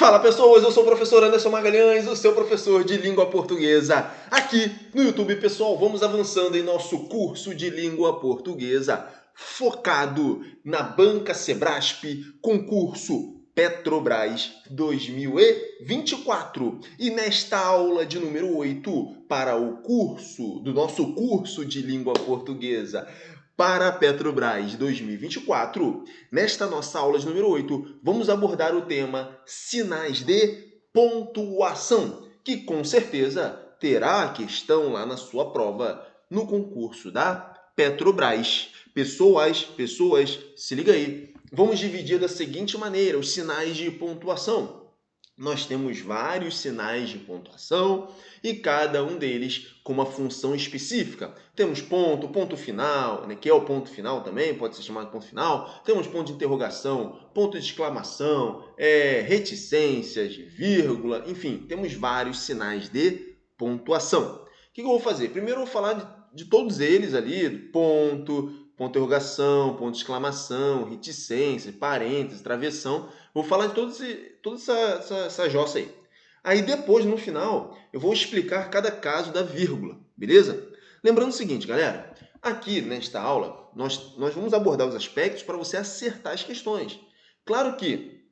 Fala pessoas, eu sou o professor Anderson Magalhães, o seu professor de língua portuguesa. Aqui no YouTube, pessoal, vamos avançando em nosso curso de língua portuguesa, focado na Banca Sebrasp, concurso Petrobras 2024. E nesta aula de número 8, para o curso do nosso curso de língua portuguesa, para a Petrobras 2024, nesta nossa aula de número 8, vamos abordar o tema sinais de pontuação, que com certeza terá a questão lá na sua prova no concurso da Petrobras. Pessoas, se liga aí. Vamos dividir da seguinte maneira os sinais de pontuação. Nós temos vários sinais de pontuação e cada um deles com uma função específica. Temos ponto, ponto final, né, que é o ponto final também, pode ser chamado ponto final. Temos ponto de interrogação, ponto de exclamação, reticências, vírgula, enfim, temos vários sinais de pontuação. O que eu vou fazer? Primeiro eu vou falar de todos eles ali, ponto, ponto de interrogação, ponto de exclamação, reticência, parênteses, travessão. Vou falar de toda essa jossa aí. Aí depois, no final, eu vou explicar cada caso da vírgula, beleza? Lembrando o seguinte, galera, aqui nesta aula, nós vamos abordar os aspectos para você acertar as questões. Claro que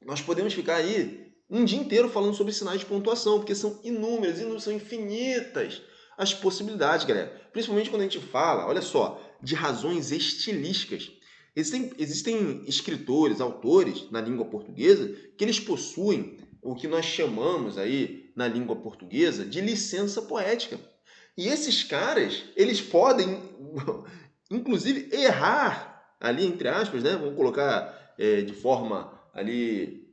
nós podemos ficar aí um dia inteiro falando sobre sinais de pontuação, porque são inúmeras, são infinitas as possibilidades, galera. Principalmente quando a gente fala, olha só, de razões estilísticas. Existem escritores, autores na língua portuguesa que eles possuem o que nós chamamos aí na língua portuguesa de licença poética. E esses caras, eles podem, inclusive, errar ali, entre aspas, né? Vamos colocar de forma ali,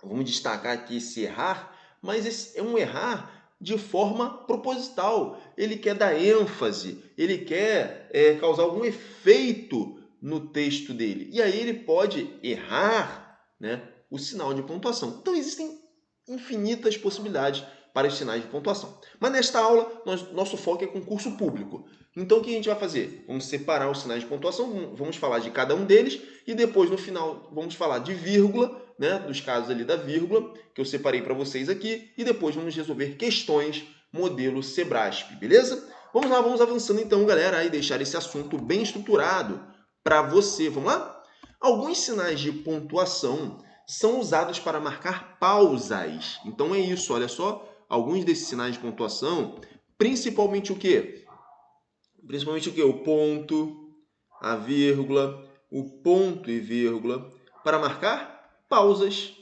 vamos destacar aqui esse errar, mas esse é um errar de forma proposital. Ele quer dar ênfase, ele quer causar algum efeito no texto dele. E aí ele pode errar, né, o sinal de pontuação. Então existem infinitas possibilidades para os sinais de pontuação. Mas nesta aula, nosso foco é concurso público. Então o que a gente vai fazer? Vamos separar os sinais de pontuação, vamos falar de cada um deles e depois no final vamos falar de vírgula, né, dos casos ali da vírgula, que eu separei para vocês aqui, e depois vamos resolver questões modelo Sebrasp, beleza? Vamos lá, vamos avançando então, galera, e deixar esse assunto bem estruturado para você. Vamos lá? Alguns sinais de pontuação são usados para marcar pausas. Então é isso, olha só, alguns desses sinais de pontuação, principalmente o quê? Principalmente o quê? O ponto, a vírgula, o ponto e vírgula, para marcar pausas.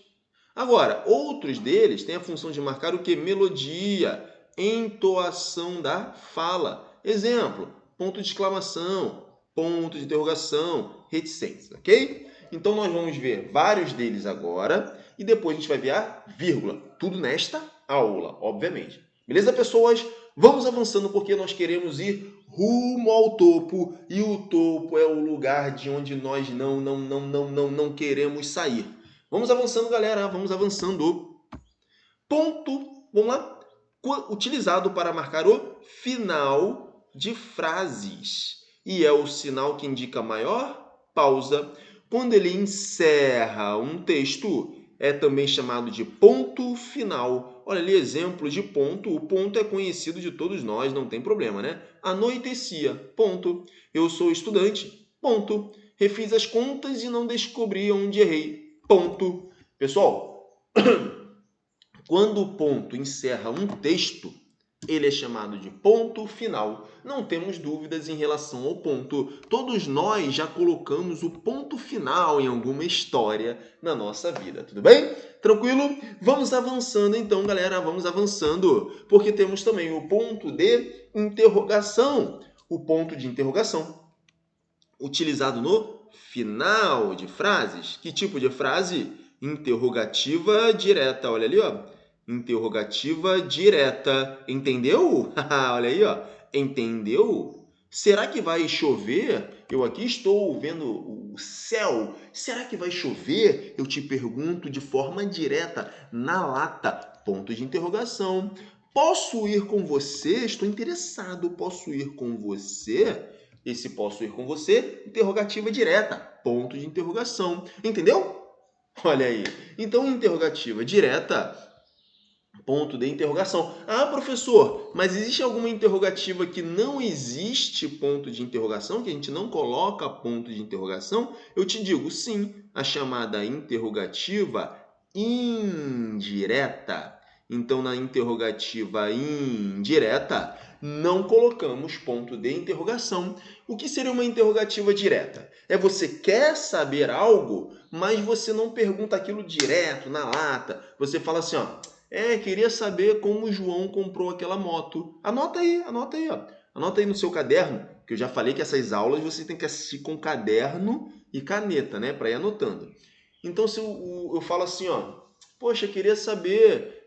Agora, outros deles têm a função de marcar o quê? Melodia, entoação da fala. Exemplo, ponto de exclamação, ponto de interrogação, reticência, ok? Então, nós vamos ver vários deles agora e depois a gente vai ver a vírgula. Tudo nesta aula, obviamente. Beleza, pessoas? Vamos avançando porque nós queremos ir rumo ao topo e o topo é o lugar de onde nós não queremos sair. Vamos avançando, galera. Vamos avançando. Ponto, vamos lá, utilizado para marcar o final de frases. E é o sinal que indica maior pausa. Quando ele encerra um texto, é também chamado de ponto final. Olha ali, exemplo de ponto. O ponto é conhecido de todos nós, não tem problema, né? Anoitecia, ponto. Eu sou estudante, ponto. Refiz as contas e não descobri onde errei, ponto. Pessoal, quando o ponto encerra um texto, ele é chamado de ponto final. Não temos dúvidas em relação ao ponto. Todos nós já colocamos o ponto final em alguma história na nossa vida, tudo bem? Tranquilo? Vamos avançando então, galera, vamos avançando, porque temos também o ponto de interrogação. O ponto de interrogação, utilizado no final de frases. Que tipo de frase? Interrogativa direta, olha ali, ó. Interrogativa direta. Entendeu? Olha aí, ó. Entendeu? Será que vai chover? Eu aqui estou vendo o céu. Será que vai chover? Eu te pergunto de forma direta, na lata. Ponto de interrogação. Posso ir com você? Estou interessado. Posso ir com você? Esse posso ir com você, interrogativa direta. Ponto de interrogação. Entendeu? Olha aí. Então, interrogativa direta, ponto de interrogação. Ah, professor, mas existe alguma interrogativa que não existe ponto de interrogação, que a gente não coloca ponto de interrogação? Eu te digo, sim, a chamada interrogativa indireta. Então, na interrogativa indireta, não colocamos ponto de interrogação. O que seria uma interrogativa direta? É você quer saber algo, mas você não pergunta aquilo direto, na lata. Você fala assim, ó, queria saber como o João comprou aquela moto. Anota aí, ó. Anota aí no seu caderno, que eu já falei que essas aulas você tem que assistir com caderno e caneta, né, para ir anotando. Então, se eu falo assim, ó, poxa, queria saber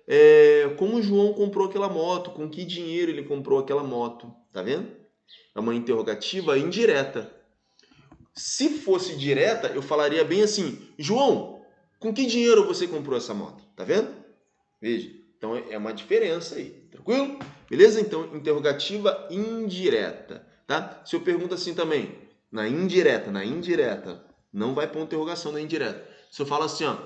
como o João comprou aquela moto, com que dinheiro ele comprou aquela moto, tá vendo? É uma interrogativa indireta. Se fosse direta, eu falaria bem assim, João, com que dinheiro você comprou essa moto? Tá vendo? Veja, então é uma diferença aí, tranquilo? Beleza? Então, interrogativa indireta, tá? Se eu pergunto assim também, na indireta, não vai pôr interrogação na indireta. Se eu falo assim, ó,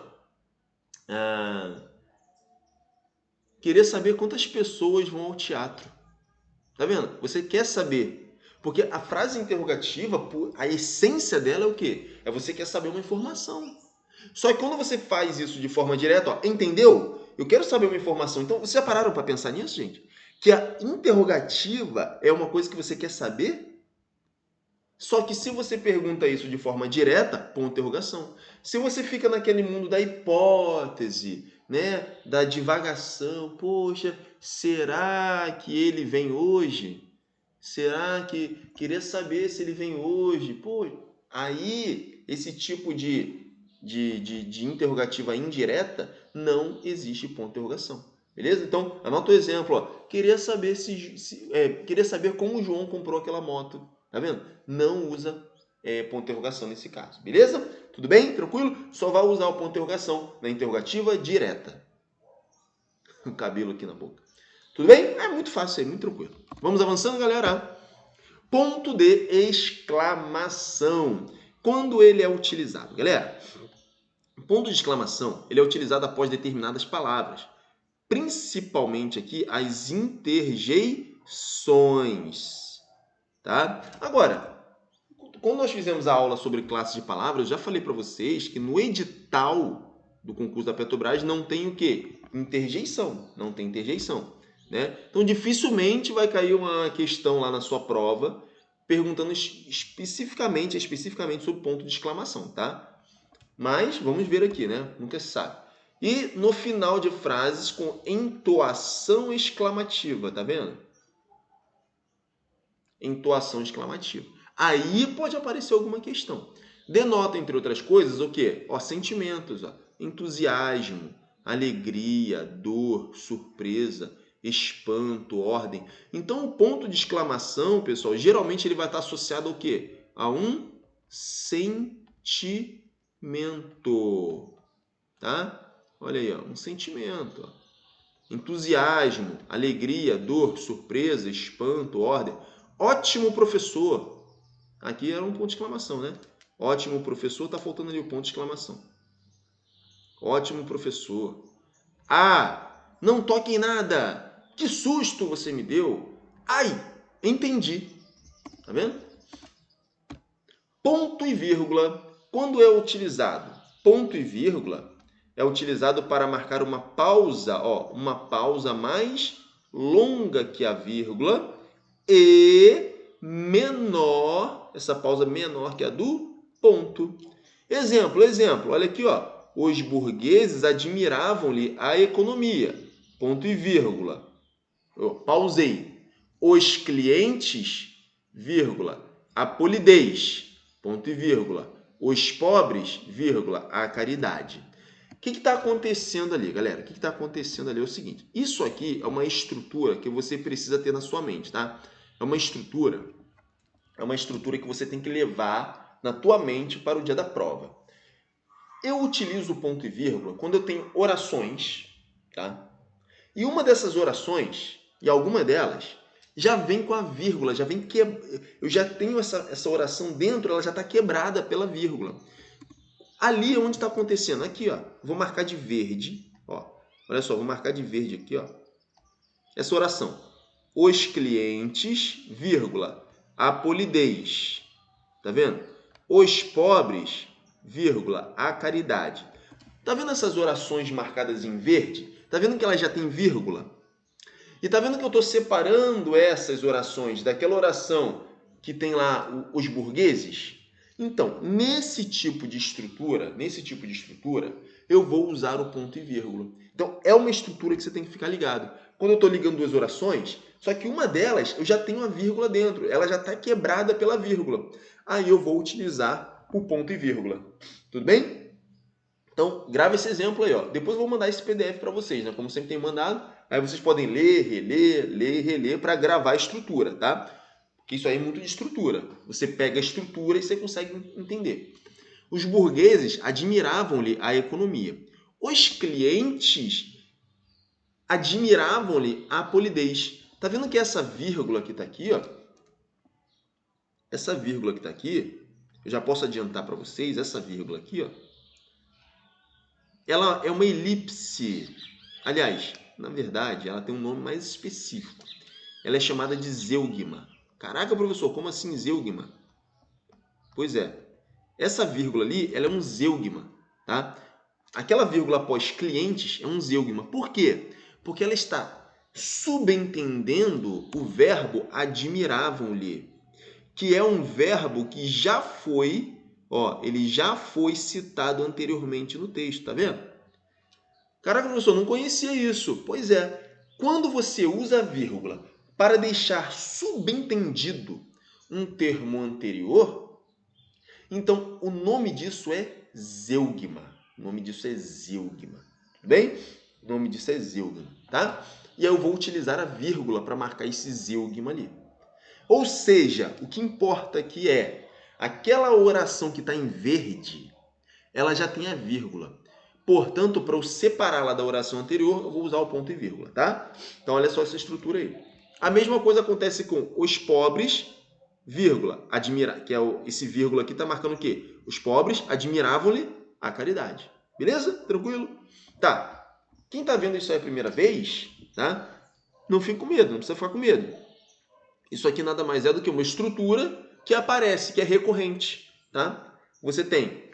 queria saber quantas pessoas vão ao teatro. Tá vendo? Você quer saber. Porque a frase interrogativa, a essência dela é o quê? É você quer saber uma informação. Só que quando você faz isso de forma direta, ó, entendeu? Eu quero saber uma informação. Então, vocês já pararam para pensar nisso, gente? Que a interrogativa é uma coisa que você quer saber? Só que se você pergunta isso de forma direta, ponto de interrogação. Se você fica naquele mundo da hipótese, né, da divagação, poxa, será que ele vem hoje? Será que queria saber se ele vem hoje? Pô, aí esse tipo de interrogativa indireta não existe ponto de interrogação. Beleza? Então, anota o exemplo. Ó. Queria saber queria saber como o João comprou aquela moto. Tá vendo? Não usa ponto de interrogação nesse caso. Beleza? Tudo bem? Tranquilo? Só vai usar o ponto de interrogação na interrogativa direta. O cabelo aqui na boca. Tudo bem? É muito fácil aí, muito tranquilo. Vamos avançando, galera. Ponto de exclamação. Quando ele é utilizado? Galera, o ponto de exclamação ele é utilizado após determinadas palavras. Principalmente aqui as interjeições. Tá? Agora, quando nós fizemos a aula sobre classe de palavras, eu já falei para vocês que no edital do concurso da Petrobras não tem o quê? Interjeição. Não tem interjeição. Né? Então, dificilmente vai cair uma questão lá na sua prova perguntando especificamente sobre o ponto de exclamação, tá? Mas vamos ver aqui, né? Nunca se sabe. E no final de frases com entoação exclamativa, tá vendo? Entoação exclamativa. Aí pode aparecer alguma questão. Denota, entre outras coisas, o quê? Ó, sentimentos, ó. Entusiasmo, alegria, dor, surpresa, espanto, ordem. Então, o ponto de exclamação, pessoal, geralmente ele vai estar associado ao quê? A um sentimento, tá? Olha aí, ó, um sentimento. Ó. Entusiasmo, alegria, dor, surpresa, espanto, ordem. Ótimo professor. Aqui era um ponto de exclamação, né? Ótimo professor, tá faltando ali o ponto de exclamação. Ótimo professor. Ah, não toque em nada. Que susto você me deu. Ai, entendi. Tá vendo? Ponto e vírgula. Quando é utilizado? Ponto e vírgula é utilizado para marcar uma pausa, ó, uma pausa mais longa que a vírgula e menor, essa pausa menor que a do ponto. Exemplo, olha aqui, ó. Os burgueses admiravam-lhe a economia, ponto e vírgula. Eu pausei. Os clientes, vírgula, a polidez, ponto e vírgula. Os pobres, vírgula, a caridade. O que está acontecendo ali, galera? O que está acontecendo ali é o seguinte. Isso aqui é uma estrutura que você precisa ter na sua mente, tá? É uma estrutura que você tem que levar na tua mente para o dia da prova. Eu utilizo o ponto e vírgula quando eu tenho orações, tá? E uma dessas orações, e alguma delas, já vem com a vírgula, eu já tenho essa oração dentro, ela já está quebrada pela vírgula. Ali é onde está acontecendo. Aqui, ó, vou marcar de verde. Ó, olha só, vou marcar de verde aqui, ó. Essa oração. Os clientes, vírgula, a polidez. Tá vendo? Os pobres, vírgula, a caridade. Tá vendo essas orações marcadas em verde? Tá vendo que elas já têm vírgula? E tá vendo que eu estou separando essas orações daquela oração que tem lá os burgueses? Então, nesse tipo de estrutura, eu vou usar o ponto e vírgula. Então, é uma estrutura que você tem que ficar ligado. Quando eu estou ligando duas orações, só que uma delas eu já tenho a vírgula dentro, ela já está quebrada pela vírgula. Aí eu vou utilizar o ponto e vírgula. Tudo bem? Então, grava esse exemplo aí, ó. Depois eu vou mandar esse PDF para vocês, né? Como sempre tem mandado. Aí vocês podem ler e reler para gravar a estrutura, tá? Porque isso aí é muito de estrutura. Você pega a estrutura e você consegue entender. Os burgueses admiravam-lhe a economia. Os clientes admiravam-lhe a polidez. Tá vendo que essa vírgula que está aqui, ó? Essa vírgula que está aqui, eu já posso adiantar para vocês, essa vírgula aqui, ó. Ela é uma elipse. Aliás, na verdade, ela tem um nome mais específico. Ela é chamada de zeugma. Caraca, professor, como assim zeugma? Pois é. Essa vírgula ali, ela é um zeugma, tá? Aquela vírgula após clientes é um zeugma. Por quê? Porque ela está subentendendo o verbo admiravam-lhe, que é um verbo que já foi, ó, ele já foi citado anteriormente no texto, tá vendo? Caraca, professor, não conhecia isso. Pois é, quando você usa a vírgula para deixar subentendido um termo anterior, então o nome disso é zeugma. O nome disso é zeugma. Tudo bem? O nome disso é zeugma, tá? E aí eu vou utilizar a vírgula para marcar esse zeugma ali. Ou seja, o que importa aqui é aquela oração que está em verde, ela já tem a vírgula. Portanto, para eu separá-la da oração anterior, eu vou usar o ponto e vírgula, tá? Então, olha só essa estrutura aí. A mesma coisa acontece com os pobres, vírgula, admira, que é esse vírgula aqui está marcando o quê? Os pobres admiravam-lhe a caridade. Beleza? Tranquilo? Tá. Quem está vendo isso aí a primeira vez, tá? Não fique com medo, não precisa ficar com medo. Isso aqui nada mais é do que uma estrutura que aparece, que é recorrente, tá? Você tem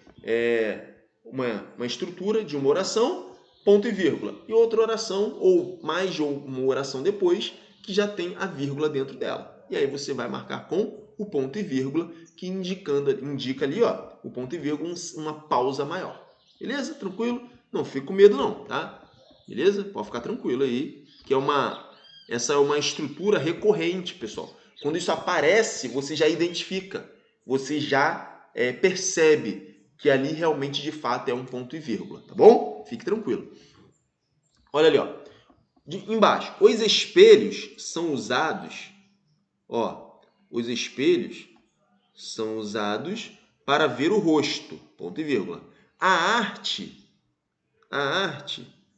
uma estrutura de uma oração, ponto e vírgula, e outra oração, ou mais de uma oração depois, que já tem a vírgula dentro dela. E aí você vai marcar com o ponto e vírgula, que indica ali, ó, o ponto e vírgula, uma pausa maior. Beleza? Tranquilo? Não fique com medo não, tá? Beleza? Pode ficar tranquilo aí, que essa é uma estrutura recorrente, pessoal. Quando isso aparece, você já identifica, você já percebe que ali realmente, de fato, é um ponto e vírgula, tá bom? Fique tranquilo. Olha ali, ó. Embaixo, os espelhos são usados, ó, os espelhos são usados para ver o rosto, ponto e vírgula. A arte,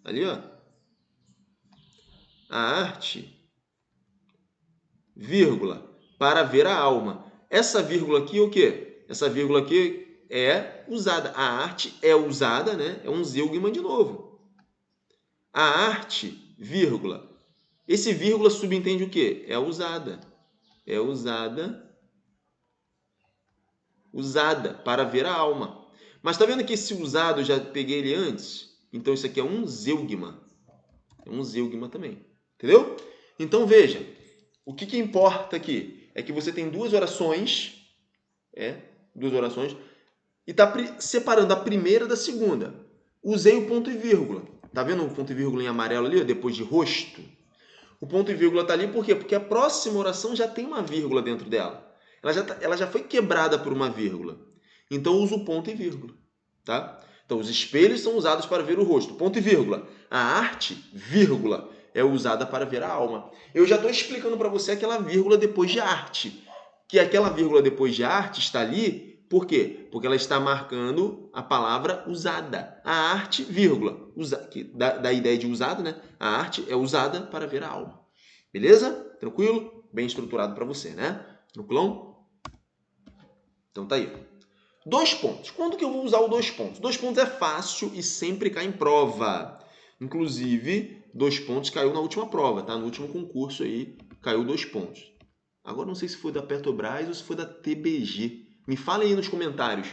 ali, ó, a arte, vírgula, para ver a alma. Essa vírgula aqui é o quê? Essa vírgula aqui é usada. A arte é usada, né? É um zeugma de novo. A arte, vírgula. Esse vírgula subentende o quê? É usada. É usada para ver a alma. Mas tá vendo que esse usado eu já peguei ele antes? Então isso aqui é um zeugma. É um zeugma também. Entendeu? Então veja, o que importa aqui é que você tem duas orações, e está separando a primeira da segunda. Usei o ponto e vírgula. Tá vendo o ponto e vírgula em amarelo ali, depois de rosto? O ponto e vírgula está ali por quê? Porque a próxima oração já tem uma vírgula dentro dela. Ela já foi quebrada por uma vírgula. Então eu uso o ponto e vírgula. Tá? Então os espelhos são usados para ver o rosto. Ponto e vírgula. A arte, vírgula, é usada para ver a alma. Eu já estou explicando para você aquela vírgula depois de arte. Que aquela vírgula depois de arte está ali, por quê? Porque ela está marcando a palavra usada. A arte, vírgula, da ideia de usado, né? A arte é usada para ver a alma. Beleza? Tranquilo? Bem estruturado para você, né? Tranquilão? Então tá aí. 2 pontos. Quando que eu vou usar o 2 pontos? 2 pontos é fácil e sempre cai em prova. Inclusive, 2 pontos caiu na última prova, tá? No último concurso aí, caiu 2 pontos. Agora não sei se foi da Petrobras ou se foi da TBG. Me falem aí nos comentários.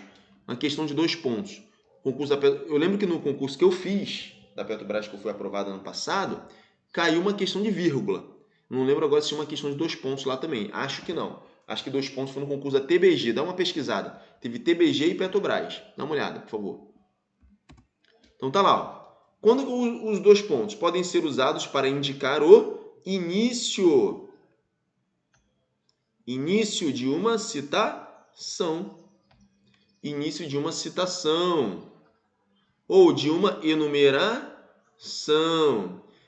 Uma questão de 2 pontos. Eu lembro que no concurso que eu fiz, da Petrobras, que eu fui aprovado ano passado, caiu uma questão de vírgula. Não lembro agora se tinha uma questão de 2 pontos lá também. Acho que não. Acho que 2 pontos foi no concurso da TBG. Dá uma pesquisada. Teve TBG e Petrobras. Dá uma olhada, por favor. Então tá lá. Ó. Quando os 2 pontos podem ser usados para indicar o início de uma citação. Início de uma citação. Ou de uma enumeração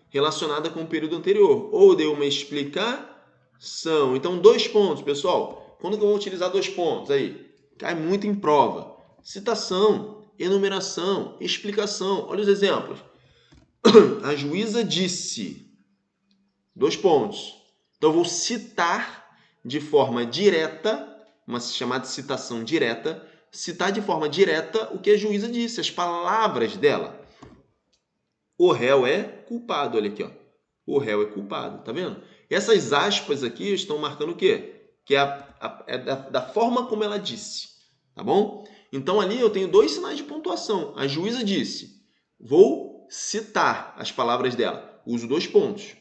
relacionada com o período anterior. Ou de uma explicação. Então, 2 pontos, pessoal. Quando que eu vou utilizar 2 pontos? Aí, cai muito em prova. Citação, enumeração, explicação. Olha os exemplos. A juíza disse. 2 pontos. Então, eu vou citar de forma direta, uma chamada citação direta, citar de forma direta o que a juíza disse, as palavras dela. O réu é culpado, olha aqui, ó. O réu é culpado, tá vendo? Essas aspas aqui estão marcando o quê? Que é da forma como ela disse, tá bom? Então ali eu tenho 2 sinais de pontuação. A juíza disse, vou citar as palavras dela, uso 2 pontos,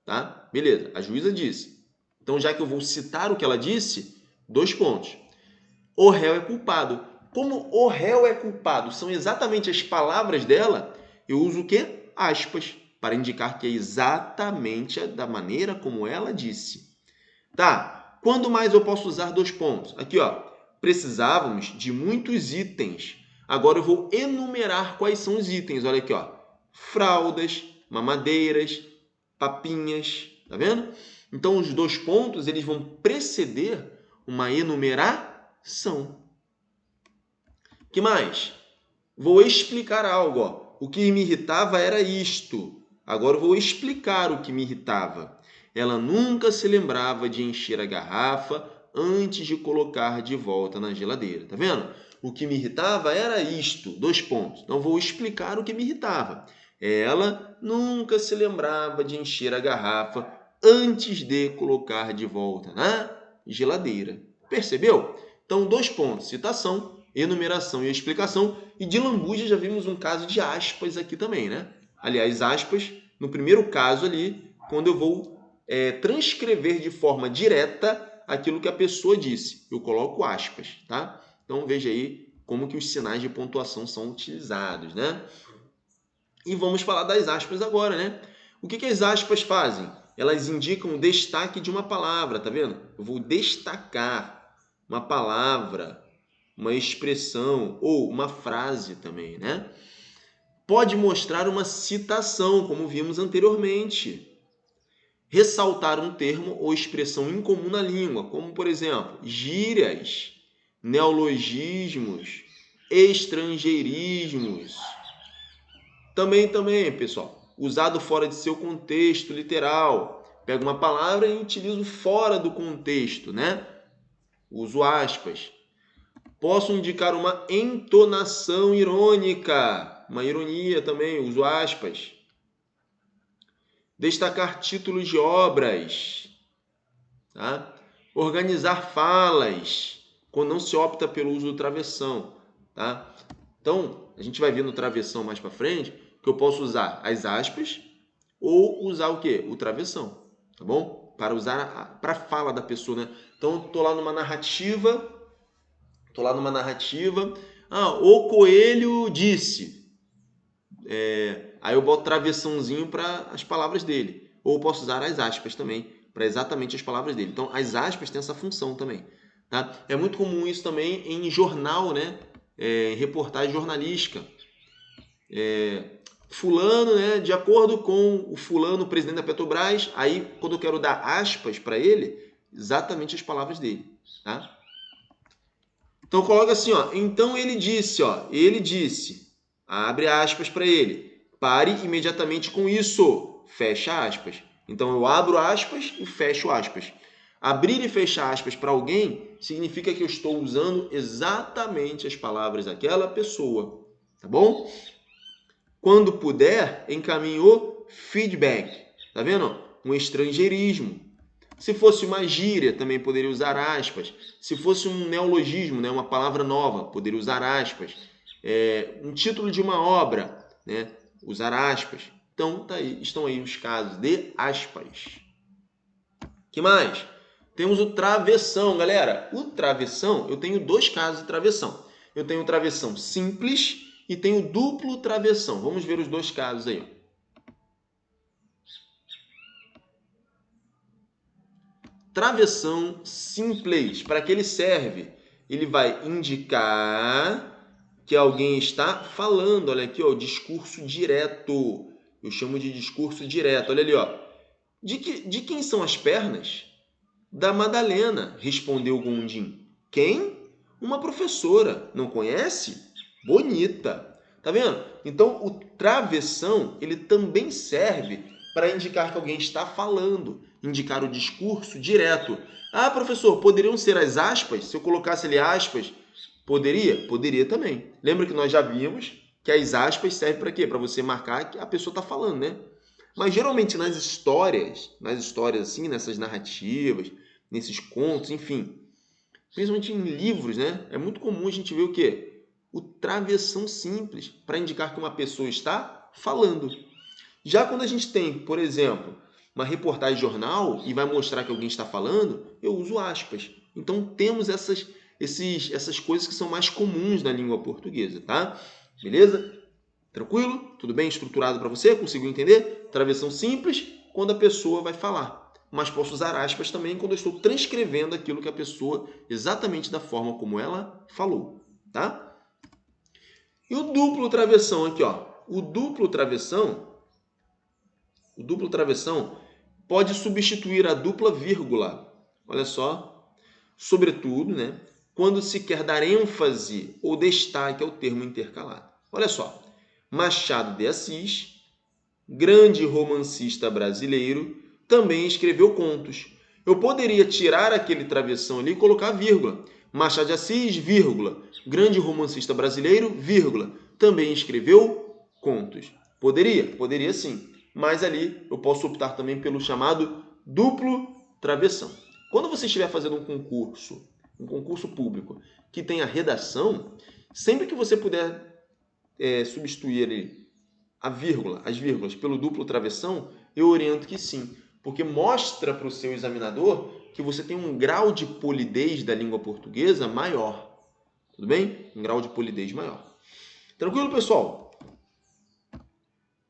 tá? Beleza, a juíza disse. Então já que eu vou citar o que ela disse, 2 pontos. O réu é culpado. Como o réu é culpado são exatamente as palavras dela, eu uso o quê? Aspas, para indicar que é exatamente da maneira como ela disse. Tá, quando mais eu posso usar 2 pontos? Aqui, ó, precisávamos de muitos itens. Agora eu vou enumerar quais são os itens. Olha aqui, ó, fraldas, mamadeiras, papinhas, tá vendo? Então, os 2 pontos, eles vão preceder uma enumeração. Que mais? Vou explicar algo. Ó. O que me irritava era isto. Agora eu vou explicar o que me irritava. Ela nunca se lembrava de encher a garrafa antes de colocar de volta na geladeira. Tá vendo? O que me irritava era isto. 2 pontos. Então, vou explicar o que me irritava. Ela nunca se lembrava de encher a garrafa antes de colocar de volta na geladeira. Percebeu? Então, 2 pontos. Citação, enumeração e explicação. E de lambuja já vimos um caso de aspas aqui também, né? Aliás, aspas, no primeiro caso ali, quando eu vou transcrever de forma direta aquilo que a pessoa disse. Eu coloco aspas, tá? Então, veja aí como que os sinais de pontuação são utilizados, né? E vamos falar das aspas agora, né? O que as aspas fazem? Elas indicam o destaque de uma palavra, tá vendo? Eu vou destacar uma palavra, uma expressão ou uma frase também, né? Pode mostrar uma citação, como vimos anteriormente. Ressaltar um termo ou expressão incomum na língua, como, por exemplo, gírias, neologismos, estrangeirismos. Também, pessoal, usado fora de seu contexto literal. Pego uma palavra e utilizo fora do contexto, né? Uso aspas. Posso indicar uma entonação irônica, uma ironia também, uso aspas. Destacar títulos de obras, tá? Organizar falas, quando não se opta pelo uso do travessão, tá? Então, a gente vai ver no travessão mais para frente que eu posso usar as aspas ou usar o quê? O travessão, tá bom? Para usar para a fala da pessoa, né? Então, estou lá numa narrativa, o coelho disse. Aí eu boto travessãozinho para as palavras dele. Ou posso usar as aspas também, para exatamente as palavras dele. Então, as aspas têm essa função também. Tá? É muito comum isso também em jornal, né? Em reportagem jornalística. Fulano, né? De acordo com o fulano, o presidente da Petrobras, aí quando eu quero dar aspas para ele, exatamente as palavras dele. Tá? Então, coloca assim, ó. Então, ele disse, abre aspas para ele. Pare imediatamente com isso. Fecha aspas. Então, eu abro aspas e fecho aspas. Abrir e fechar aspas para alguém significa que eu estou usando exatamente as palavras daquela pessoa, tá bom? Quando puder, encaminhe o feedback, tá vendo? Um estrangeirismo. Se fosse uma gíria, também poderia usar aspas. Se fosse um neologismo, né, uma palavra nova, poderia usar aspas. Um título de uma obra, né, usar aspas. Então, estão aí os casos de aspas. Que mais? Temos o travessão, galera. O travessão, eu tenho dois casos de travessão. Eu tenho o travessão simples e tenho o duplo travessão. Vamos ver os dois casos aí. Travessão simples. Para que ele serve? Ele vai indicar que alguém está falando. Olha aqui, ó, o discurso direto. Eu chamo de discurso direto. Olha ali, ó. De quem são as pernas? Da Madalena, respondeu Gondim. Quem? Uma professora. Não conhece? Bonita. Tá vendo? Então, o travessão, ele também serve para indicar que alguém está falando, indicar o discurso direto. Ah, professor, poderiam ser as aspas? Se eu colocasse ali aspas, poderia? Poderia também. Lembra que nós já vimos que as aspas servem para quê? Para você marcar que a pessoa está falando, né? Mas geralmente nas histórias assim, nessas narrativas, nesses contos, enfim, principalmente em livros, né? É muito comum a gente ver o quê? O travessão simples, para indicar que uma pessoa está falando. Já quando a gente tem, por exemplo, uma reportagem de jornal e vai mostrar que alguém está falando, eu uso aspas. Então temos essas coisas que são mais comuns na língua portuguesa, tá? Beleza? Tranquilo? Tudo bem estruturado para você? Conseguiu entender? Travessão simples quando a pessoa vai falar. Mas posso usar aspas também quando eu estou transcrevendo aquilo que a pessoa, exatamente da forma como ela falou. Tá? E o duplo travessão aqui, ó. O duplo travessão pode substituir a dupla vírgula. Olha só. Sobretudo, né, quando se quer dar ênfase ou destaque ao termo intercalado. Olha só. Machado de Assis, grande romancista brasileiro, também escreveu contos. Eu poderia tirar aquele travessão ali e colocar vírgula. Machado de Assis, vírgula. Grande romancista brasileiro, vírgula. Também escreveu contos. Poderia sim. Mas ali eu posso optar também pelo chamado duplo travessão. Quando você estiver fazendo um concurso público que tenha redação, sempre que você puder substituir ali as vírgulas pelo duplo travessão, eu oriento que sim, porque mostra para o seu examinador que você tem um grau de polidez da língua portuguesa maior. Tudo bem? Um grau de polidez maior. Tranquilo, pessoal?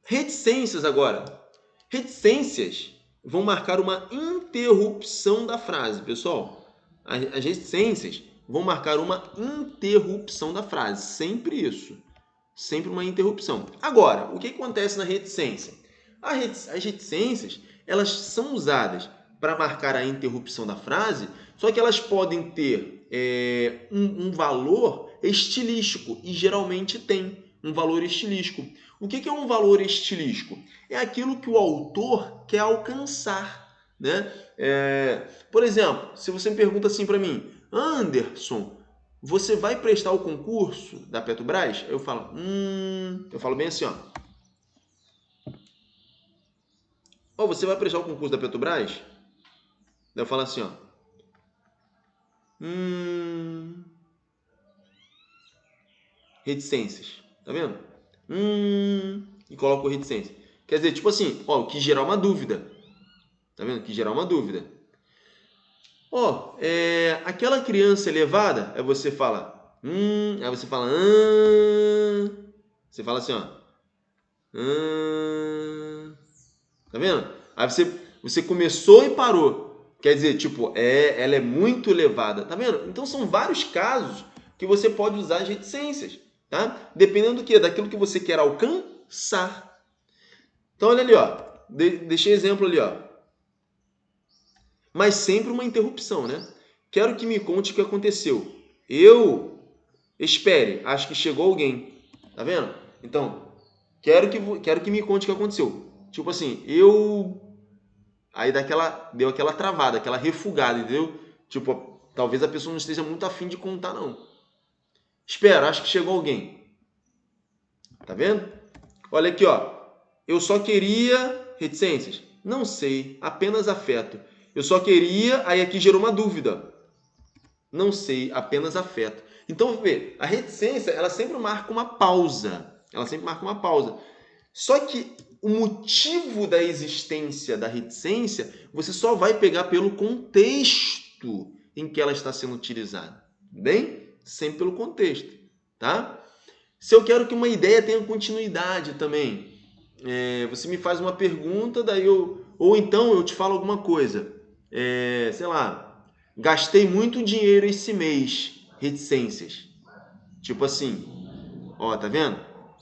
Reticências agora. Reticências vão marcar uma interrupção da frase, pessoal. As reticências vão marcar uma interrupção da frase. Sempre isso. Sempre uma interrupção. Agora, o que acontece na reticência? As reticências, elas são usadas para marcar a interrupção da frase, só que elas podem ter um valor estilístico, e geralmente tem um valor estilístico. O que é um valor estilístico? É aquilo que o autor quer alcançar, né? Por exemplo, se você me pergunta assim para mim, Anderson, você vai prestar o concurso da Petrobras? Eu falo, eu falo bem assim, ó. Você vai prestar o concurso da Petrobras? Daí eu falo assim, ó. Reticências. Tá vendo? E coloco reticência. Quer dizer, tipo assim, que gerar uma dúvida. Tá vendo? Que gerar uma dúvida. Aquela criança elevada, aí você fala, aí você fala, você fala assim, ó. Tá vendo? Aí você começou e parou. Quer dizer, tipo, ela é muito elevada. Tá vendo? Então são vários casos que você pode usar as reticências, tá? Dependendo do quê? Daquilo que você quer alcançar. Então olha ali, ó. Deixei exemplo ali, ó. Mas sempre uma interrupção, né? Quero que me conte o que aconteceu. Espere, acho que chegou alguém. Tá vendo? Então, quero que me conte o que aconteceu. Tipo assim, aí deu aquela travada, aquela refugada, entendeu? Tipo, talvez a pessoa não esteja muito afim de contar, não. Espera, acho que chegou alguém. Tá vendo? Olha aqui, ó. Eu só queria reticências. Não sei, apenas afeto. Eu só queria, aí aqui gerou uma dúvida. Não sei, apenas afeto. Então, vê, a reticência, ela sempre marca uma pausa. Ela sempre marca uma pausa. Só que o motivo da existência da reticência, você só vai pegar pelo contexto em que ela está sendo utilizada. Bem? Sempre pelo contexto, tá? Se eu quero que uma ideia tenha continuidade também, você me faz uma pergunta, ou então eu te falo alguma coisa. Sei lá, gastei muito dinheiro esse mês, reticências. Tipo assim, ó, tá vendo?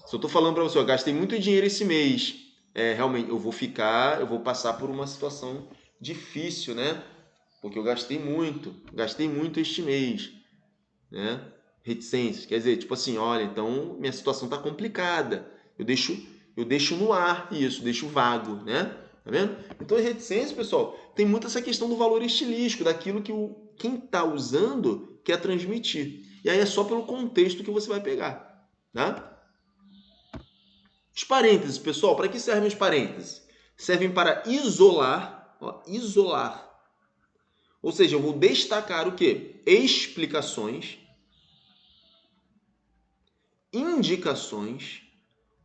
Se eu tô falando para você, ó, gastei muito dinheiro esse mês, realmente eu vou passar por uma situação difícil, né? Porque eu gastei muito este mês, né? Reticências, quer dizer, tipo assim, olha, então minha situação tá complicada. Eu deixo no ar isso, deixo vago, né? Tá vendo? Então, as reticências, pessoal, tem muito essa questão do valor estilístico, daquilo que quem tá usando quer transmitir. E aí é só pelo contexto que você vai pegar, tá? Os parênteses, pessoal, para que servem os parênteses? Servem para isolar, ó, isolar. Ou seja, eu vou destacar o quê? Explicações, indicações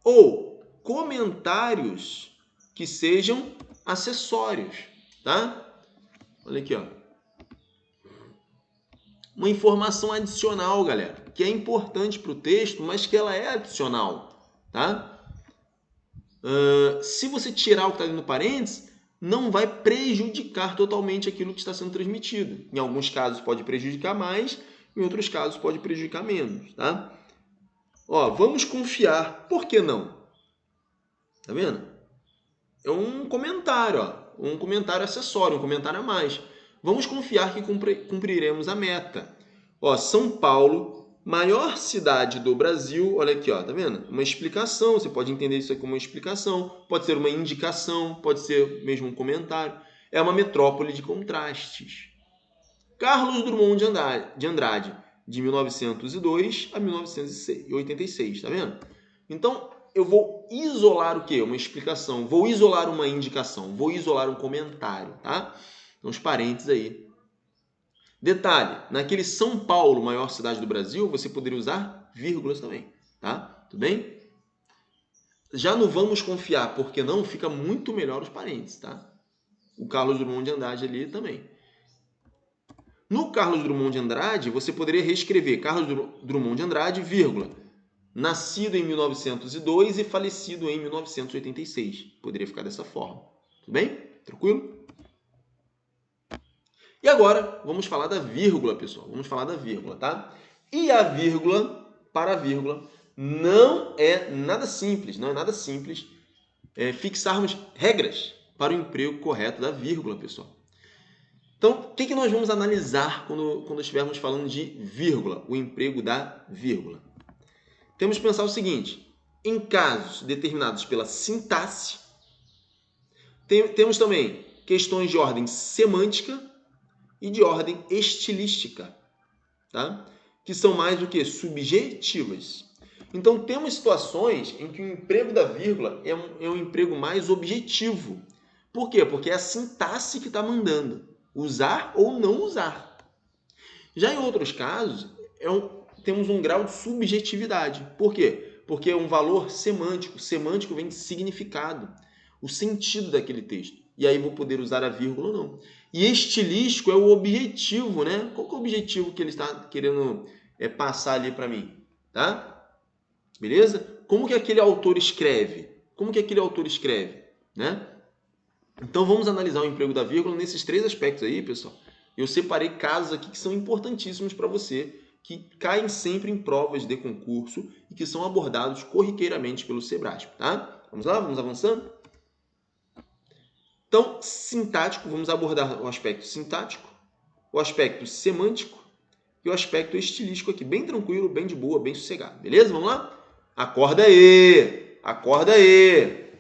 ou comentários que sejam acessórios, tá? Olha aqui, ó. Uma informação adicional, galera, que é importante para o texto, mas que ela é adicional, tá? Se você tirar o que está dentro do parênteses, não vai prejudicar totalmente aquilo que está sendo transmitido. Em alguns casos pode prejudicar mais, em outros casos pode prejudicar menos, tá? Ó, vamos confiar. Por que não? Tá vendo? É um comentário, ó, um comentário acessório, um comentário a mais. Vamos confiar que cumpriremos a meta. Ó, São Paulo, maior cidade do Brasil, olha aqui, ó, tá vendo? Uma explicação, você pode entender isso aqui como uma explicação, pode ser uma indicação, pode ser mesmo um comentário. É uma metrópole de contrastes. Carlos Drummond de Andrade, de 1902 a 1986, tá vendo? Então, eu vou isolar o quê? Uma explicação, vou isolar uma indicação, vou isolar um comentário, tá? Então, os parênteses aí. Detalhe, naquele São Paulo, maior cidade do Brasil, você poderia usar vírgulas também, tá? Tudo bem? Já no vamos confiar, porque não, fica muito melhor os parênteses, tá? O Carlos Drummond de Andrade ali também. No Carlos Drummond de Andrade, você poderia reescrever Carlos Drummond de Andrade, vírgula, nascido em 1902 e falecido em 1986. Poderia ficar dessa forma. Tudo bem? Tranquilo? E agora, vamos falar da vírgula, pessoal. Vamos falar da vírgula, tá? E a vírgula, para a vírgula, não é nada simples, fixarmos regras para o emprego correto da vírgula, pessoal. Então, o que nós vamos analisar quando estivermos falando de vírgula, o emprego da vírgula? Temos que pensar o seguinte, em casos determinados pela sintaxe, temos também questões de ordem semântica e de ordem estilística, tá? Que são mais do que subjetivas. Então, temos situações em que o emprego da vírgula é um emprego mais objetivo. Por quê? Porque é a sintaxe que está mandando usar ou não usar. Já em outros casos, temos um grau de subjetividade. Por quê? Porque é um valor semântico. Semântico vem de significado, o sentido daquele texto. E aí vou poder usar a vírgula ou não. E estilístico é o objetivo, né? Qual que é o objetivo que ele está querendo passar ali para mim? Tá? Beleza? Como que aquele autor escreve? Né? Então vamos analisar o emprego da vírgula nesses três aspectos aí, pessoal. Eu separei casos aqui que são importantíssimos para você, que caem sempre em provas de concurso e que são abordados corriqueiramente pelo Sebrasp, tá? Vamos lá? Vamos avançando? Então, sintático, vamos abordar o aspecto sintático, o aspecto semântico e o aspecto estilístico aqui, bem tranquilo, bem de boa, bem sossegado. Beleza? Vamos lá? Acorda aí! Acorda aí!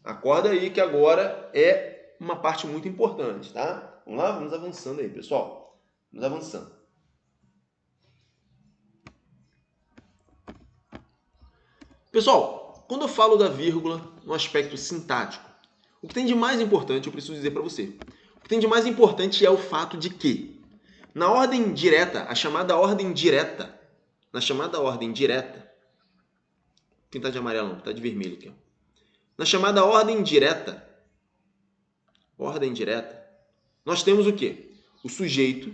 Acorda aí que agora é uma parte muito importante, tá? Vamos lá? Vamos avançando aí, pessoal. Vamos avançando. Pessoal, quando eu falo da vírgula no aspecto sintático, o que tem de mais importante, eu preciso dizer para você. O que tem de mais importante é o fato de que, na ordem direta, na chamada ordem direta, quem está de amarelo não, está de vermelho aqui. Na chamada ordem direta, nós temos o quê? O sujeito,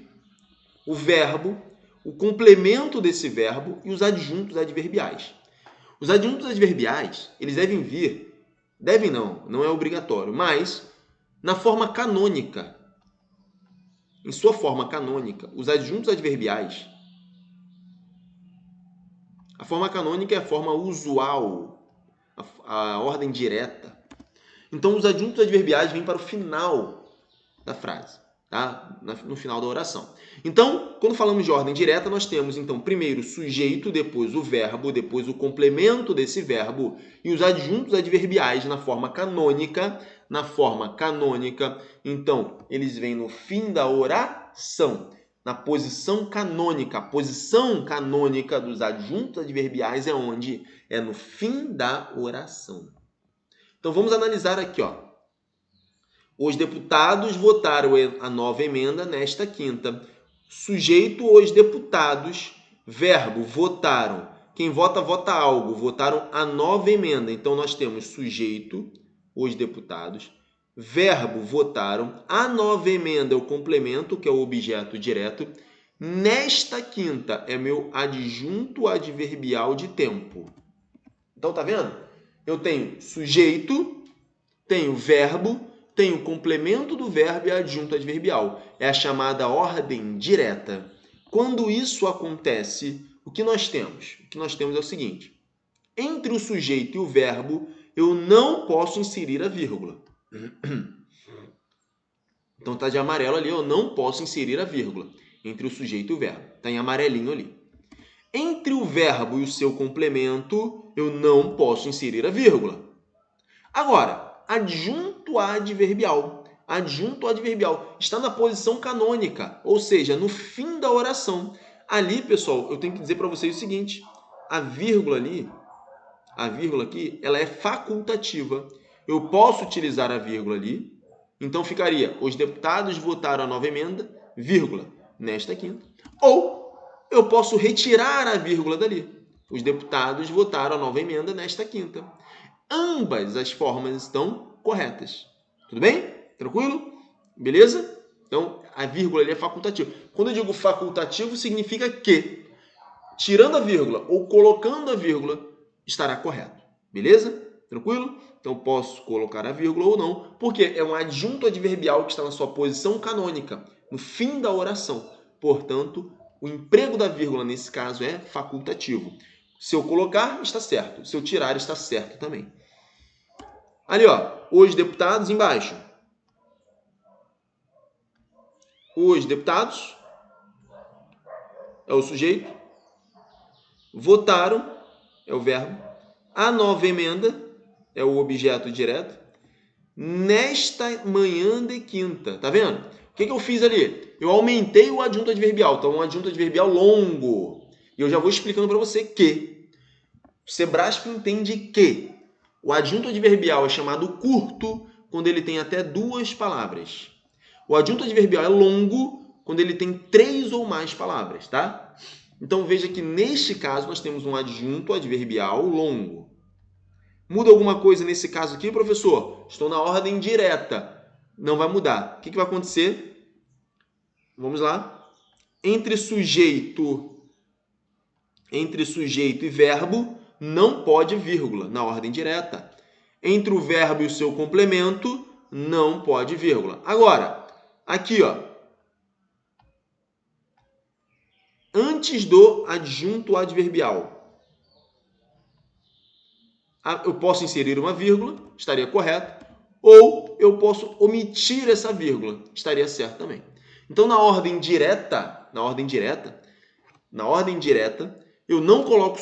o verbo, o complemento desse verbo e os adjuntos adverbiais. Os adjuntos adverbiais, eles devem vir, não é obrigatório, mas na forma canônica. Em sua forma canônica, os adjuntos adverbiais, a forma canônica é a forma usual, a ordem direta. Então, os adjuntos adverbiais vêm para o final da frase, tá? No final da oração. Então, quando falamos de ordem direta, nós temos, então, primeiro o sujeito, depois o verbo, depois o complemento desse verbo e os adjuntos adverbiais na forma canônica. Então, eles vêm no fim da oração, na posição canônica. A posição canônica dos adjuntos adverbiais é onde? É no fim da oração. Então, vamos analisar aqui, ó. Os deputados votaram a nova emenda nesta quinta. Sujeito, os deputados. Verbo, votaram. Quem vota, vota algo. Votaram a nova emenda. Então, nós temos sujeito, os deputados. Verbo, votaram. A nova emenda é o complemento, que é o objeto direto. Nesta quinta é meu adjunto adverbial de tempo. Então, tá vendo? Eu tenho sujeito, tenho verbo, tenho o complemento do verbo e adjunto adverbial. É a chamada ordem direta. Quando isso acontece, o que nós temos? O que nós temos é o seguinte. Entre o sujeito e o verbo, eu não posso inserir a vírgula. Então, está de amarelo ali, eu não posso inserir a vírgula. Entre o sujeito e o verbo. Está em amarelinho ali. Entre o verbo e o seu complemento, eu não posso inserir a vírgula. Agora, adjunto adverbial. Adjunto adverbial está na posição canônica, ou seja, no fim da oração. Ali, pessoal, eu tenho que dizer para vocês o seguinte, a vírgula aqui, ela é facultativa. Eu posso utilizar a vírgula ali, então ficaria, os deputados votaram a nova emenda, vírgula, nesta quinta. Ou eu posso retirar a vírgula dali. Os deputados votaram a nova emenda nesta quinta. Ambas as formas estão corretas. Tudo bem? Tranquilo? Beleza? Então, a vírgula ali é facultativa. Quando eu digo facultativo, significa que, tirando a vírgula ou colocando a vírgula, estará correto. Beleza? Tranquilo? Então, posso colocar a vírgula ou não, porque é um adjunto adverbial que está na sua posição canônica, no fim da oração. Portanto, o emprego da vírgula, nesse caso, é facultativo. Se eu colocar, está certo. Se eu tirar, está certo também. Ali, ó, os deputados embaixo. Os deputados é o sujeito. Votaram é o verbo. A nova emenda é o objeto direto. Nesta manhã de quinta. Tá vendo? O que eu fiz ali? Eu aumentei o adjunto adverbial. Então, um adjunto adverbial longo. E eu já vou explicando para você que o Sebrasp entende que o adjunto adverbial é chamado curto quando ele tem até 2 palavras. O adjunto adverbial é longo quando ele tem 3 ou mais palavras, tá? Então, veja que neste caso nós temos um adjunto adverbial longo. Muda alguma coisa nesse caso aqui, professor? Estou na ordem direta. Não vai mudar. O que vai acontecer? Vamos lá. Entre sujeito e verbo, não pode vírgula na ordem direta. Entre o verbo e o seu complemento, não pode vírgula. Agora, aqui, ó. Antes do adjunto adverbial, eu posso inserir uma vírgula, estaria correto, ou eu posso omitir essa vírgula, estaria certo também. Então, na ordem direta, eu não coloco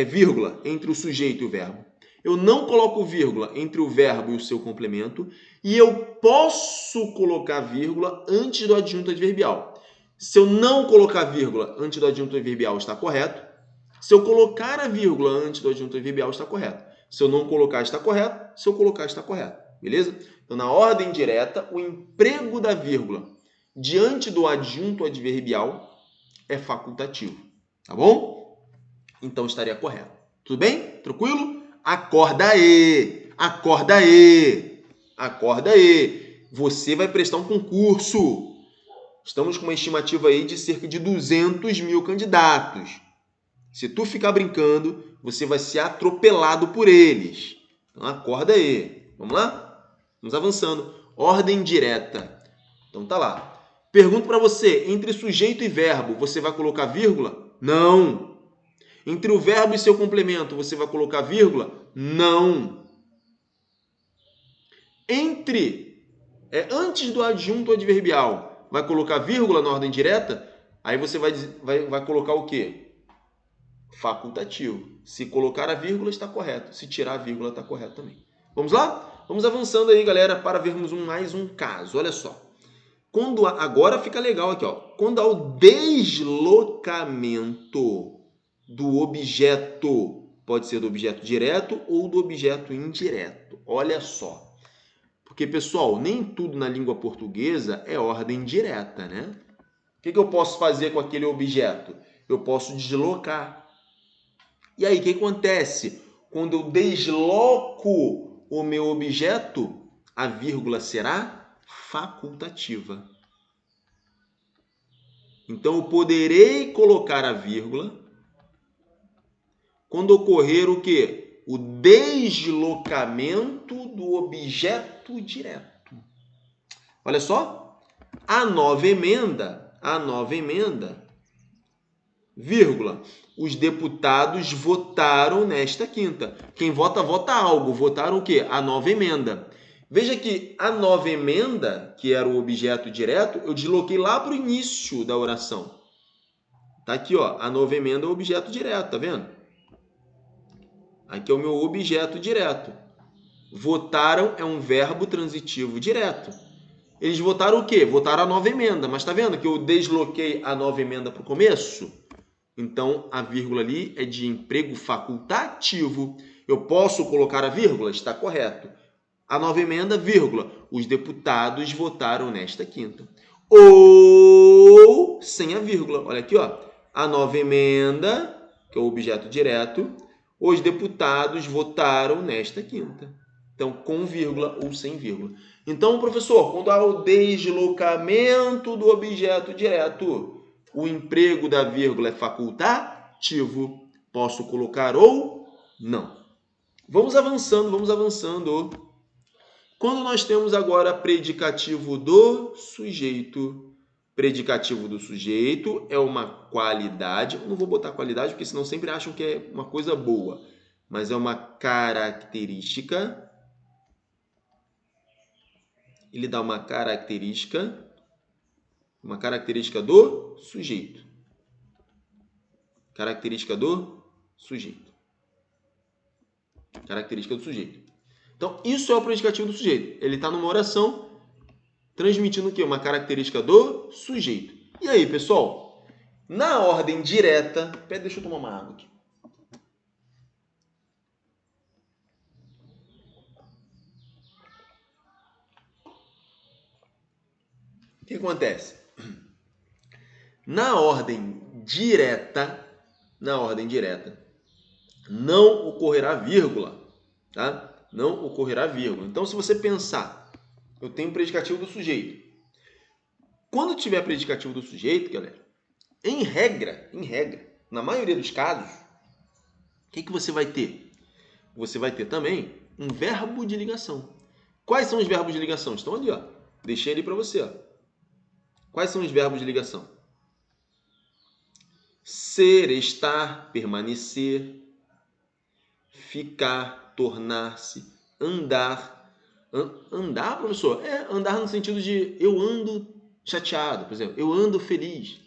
vírgula entre o sujeito e o verbo. eu não coloco vírgula entre o verbo e o seu complemento e eu posso colocar vírgula antes do adjunto adverbial. Se eu não colocar vírgula antes do adjunto adverbial, está correto. Se eu colocar a vírgula antes do adjunto adverbial, está correto. Se eu não colocar, está correto. Se eu colocar, está correto. Beleza? Então, na ordem direta, o emprego da vírgula diante do adjunto adverbial é facultativo. Tá bom? Então, estaria correto. Tudo bem? Tranquilo? Acorda aí! Acorda aí! Acorda aí! Você vai prestar um concurso. Estamos com uma estimativa aí de cerca de 200 mil candidatos. Se tu ficar brincando, você vai ser atropelado por eles. Então, acorda aí. Vamos lá? Vamos avançando. Ordem direta. Então, tá lá. Pergunto para você, entre sujeito e verbo, você vai colocar vírgula? Não. Entre o verbo e seu complemento, você vai colocar vírgula? Não. Antes do adjunto adverbial, vai colocar vírgula na ordem direta? Aí você vai colocar o quê? Facultativo. Se colocar a vírgula, está correto. Se tirar a vírgula, está correto também. Vamos lá? Vamos avançando aí, galera, para vermos mais um caso. Olha só. Agora fica legal aqui, ó. Quando há o deslocamento do objeto, pode ser do objeto direto ou do objeto indireto. Olha só. Porque, pessoal, nem tudo na língua portuguesa é ordem direta, né? O que eu posso fazer com aquele objeto? Eu posso deslocar. E aí, o que acontece? Quando eu desloco o meu objeto, a vírgula será facultativa. Então, eu poderei colocar a vírgula quando ocorrer o quê? O deslocamento do objeto direto. Olha só. A nova emenda, vírgula, os deputados votaram nesta quinta. Quem vota, vota algo. Votaram o quê? A nova emenda. Veja que a nova emenda, que era o objeto direto, eu desloquei lá para o início da oração. Tá aqui, ó. A nova emenda é o objeto direto, tá vendo? Aqui é o meu objeto direto. Votaram é um verbo transitivo direto. Eles votaram o quê? Votaram a nova emenda. Mas tá vendo que eu desloquei a nova emenda para o começo? Então, a vírgula ali é de emprego facultativo. Eu posso colocar a vírgula? Está correto. A nova emenda, vírgula. Os deputados votaram nesta quinta. Ou sem a vírgula. Olha aqui, ó. A nova emenda, que é o objeto direto, os deputados votaram nesta quinta. Então, com vírgula ou sem vírgula. Então, professor, quando há o deslocamento do objeto direto, o emprego da vírgula é facultativo. Posso colocar ou não. Vamos avançando. Quando nós temos agora predicativo do sujeito. Predicativo do sujeito é uma qualidade. Eu não vou botar qualidade, porque senão sempre acham que é uma coisa boa. Mas é uma característica. Ele dá uma característica do sujeito. Característica do sujeito. Então, isso é o predicativo do sujeito. Ele está numa oração transmitindo o quê? Uma característica do sujeito. E aí, pessoal? Na ordem direta... Pera, deixa eu tomar uma água aqui. O que acontece? Na ordem direta, não ocorrerá vírgula, tá? Não ocorrerá vírgula. Então, se você pensar, eu tenho predicativo do sujeito. Quando tiver predicativo do sujeito, galera, em regra, na maioria dos casos, o que você vai ter? Você vai ter também um verbo de ligação. Quais são os verbos de ligação? Estão ali, ó. Deixei ali para você, ó. Quais são os verbos de ligação? Ser, estar, permanecer, ficar, tornar-se, andar. Andar, professor? Andar no sentido de eu ando chateado, por exemplo. Eu ando feliz.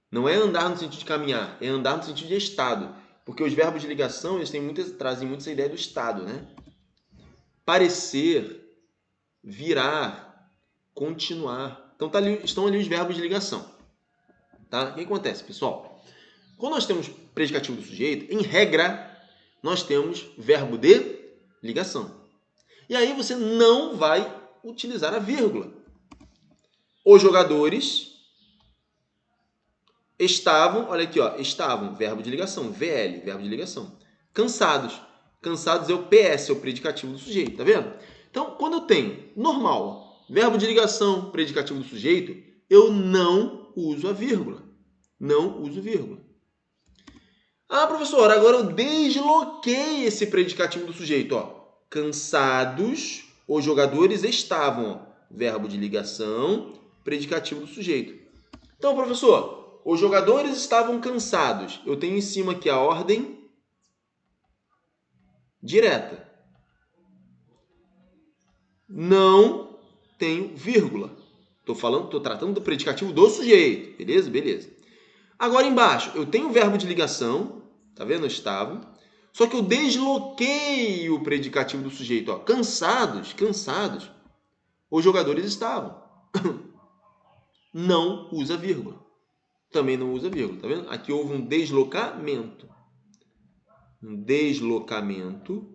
Não é andar no sentido de caminhar, é andar no sentido de estado. Porque os verbos de ligação, eles trazem muito essa ideia do estado, né? Parecer, virar, continuar. Então, estão ali os verbos de ligação. Tá? O que acontece, pessoal? Quando nós temos predicativo do sujeito, em regra, nós temos verbo de ligação. E aí você não vai utilizar a vírgula. Os jogadores estavam, olha aqui, ó, estavam, verbo de ligação, VL, verbo de ligação. Cansados. Cansados é o PS, é o predicativo do sujeito, tá vendo? Então, quando eu tenho normal, verbo de ligação, predicativo do sujeito, eu não uso a vírgula. Não uso vírgula. Ah, professor, agora eu desloquei esse predicativo do sujeito, ó. Cansados, os jogadores estavam, ó. Verbo de ligação, predicativo do sujeito. Então, professor, os jogadores estavam cansados. Eu tenho em cima aqui a ordem direta. Não tenho vírgula. Estou tratando do predicativo do sujeito. Beleza? Beleza. Agora embaixo, eu tenho o verbo de ligação. Tá vendo? Estavam. Só que eu desloquei o predicativo do sujeito. Ó. Cansados, cansados. Os jogadores estavam. Não usa vírgula. Também não usa vírgula. Tá vendo? Aqui houve um deslocamento. Um deslocamento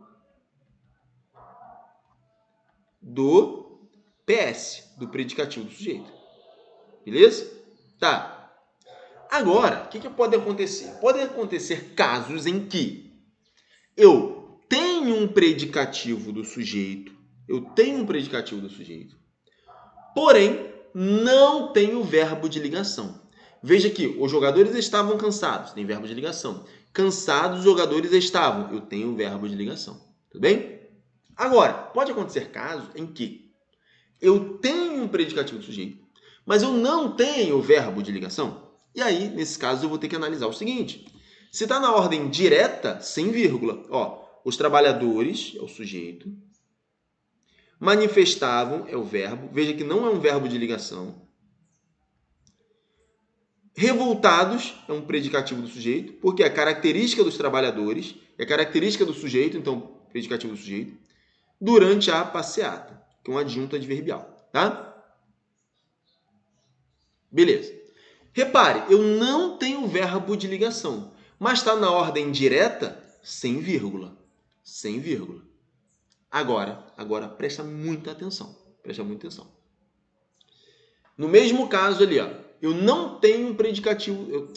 do PS, do predicativo do sujeito. Beleza? Tá. Agora, o que pode acontecer? Podem acontecer casos em que eu tenho um predicativo do sujeito, porém, não tenho verbo de ligação. Veja aqui, os jogadores estavam cansados, tem verbo de ligação. Cansados, os jogadores estavam, eu tenho verbo de ligação. Tudo bem? Agora, pode acontecer casos em que eu tenho um predicativo do sujeito, mas eu não tenho verbo de ligação. E aí, nesse caso, eu vou ter que analisar o seguinte. Se está na ordem direta, sem vírgula, ó, os trabalhadores é o sujeito, manifestavam é o verbo, veja que não é um verbo de ligação. Revoltados é um predicativo do sujeito, porque é característica dos trabalhadores, é característica do sujeito, então, predicativo do sujeito, durante a passeata, que é um adjunto adverbial, tá? Beleza. Repare, eu não tenho verbo de ligação, mas está na ordem direta, sem vírgula. Sem vírgula. Agora presta muita atenção. Presta muita atenção. No mesmo caso ali, ó, eu não tenho predicativo,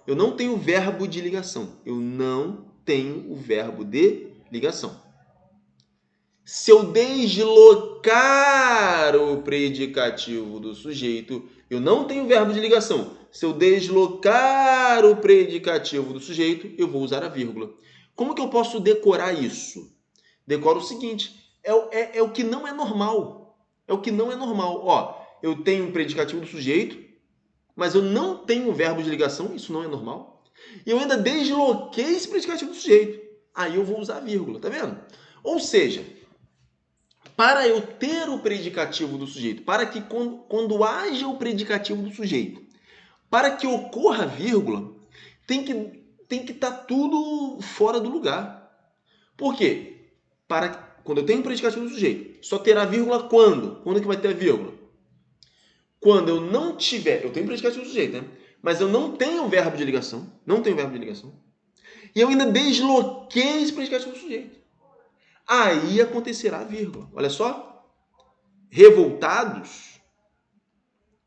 eu não tenho verbo de ligação. Eu não tenho o verbo de ligação. Se eu deslocar o predicativo do sujeito, eu não tenho verbo de ligação. Se eu deslocar o predicativo do sujeito, eu vou usar a vírgula. Como que eu posso decorar isso? Decora o seguinte, é o que não é normal. É o que não é normal. Ó, eu tenho um predicativo do sujeito, mas eu não tenho verbo de ligação, isso não é normal. E eu ainda desloquei esse predicativo do sujeito. Aí eu vou usar a vírgula, tá vendo? Ou seja, para eu ter o predicativo do sujeito, para que quando haja o predicativo do sujeito, para que ocorra a vírgula, tem que estar tudo fora do lugar. Por quê? Quando eu tenho o predicativo do sujeito, só terá vírgula quando? Quando que vai ter a vírgula? Quando eu não tiver, eu tenho o predicativo do sujeito, né? Mas eu não tenho verbo de ligação, e eu ainda desloquei esse predicativo do sujeito. Aí acontecerá a vírgula. Olha só. Revoltados,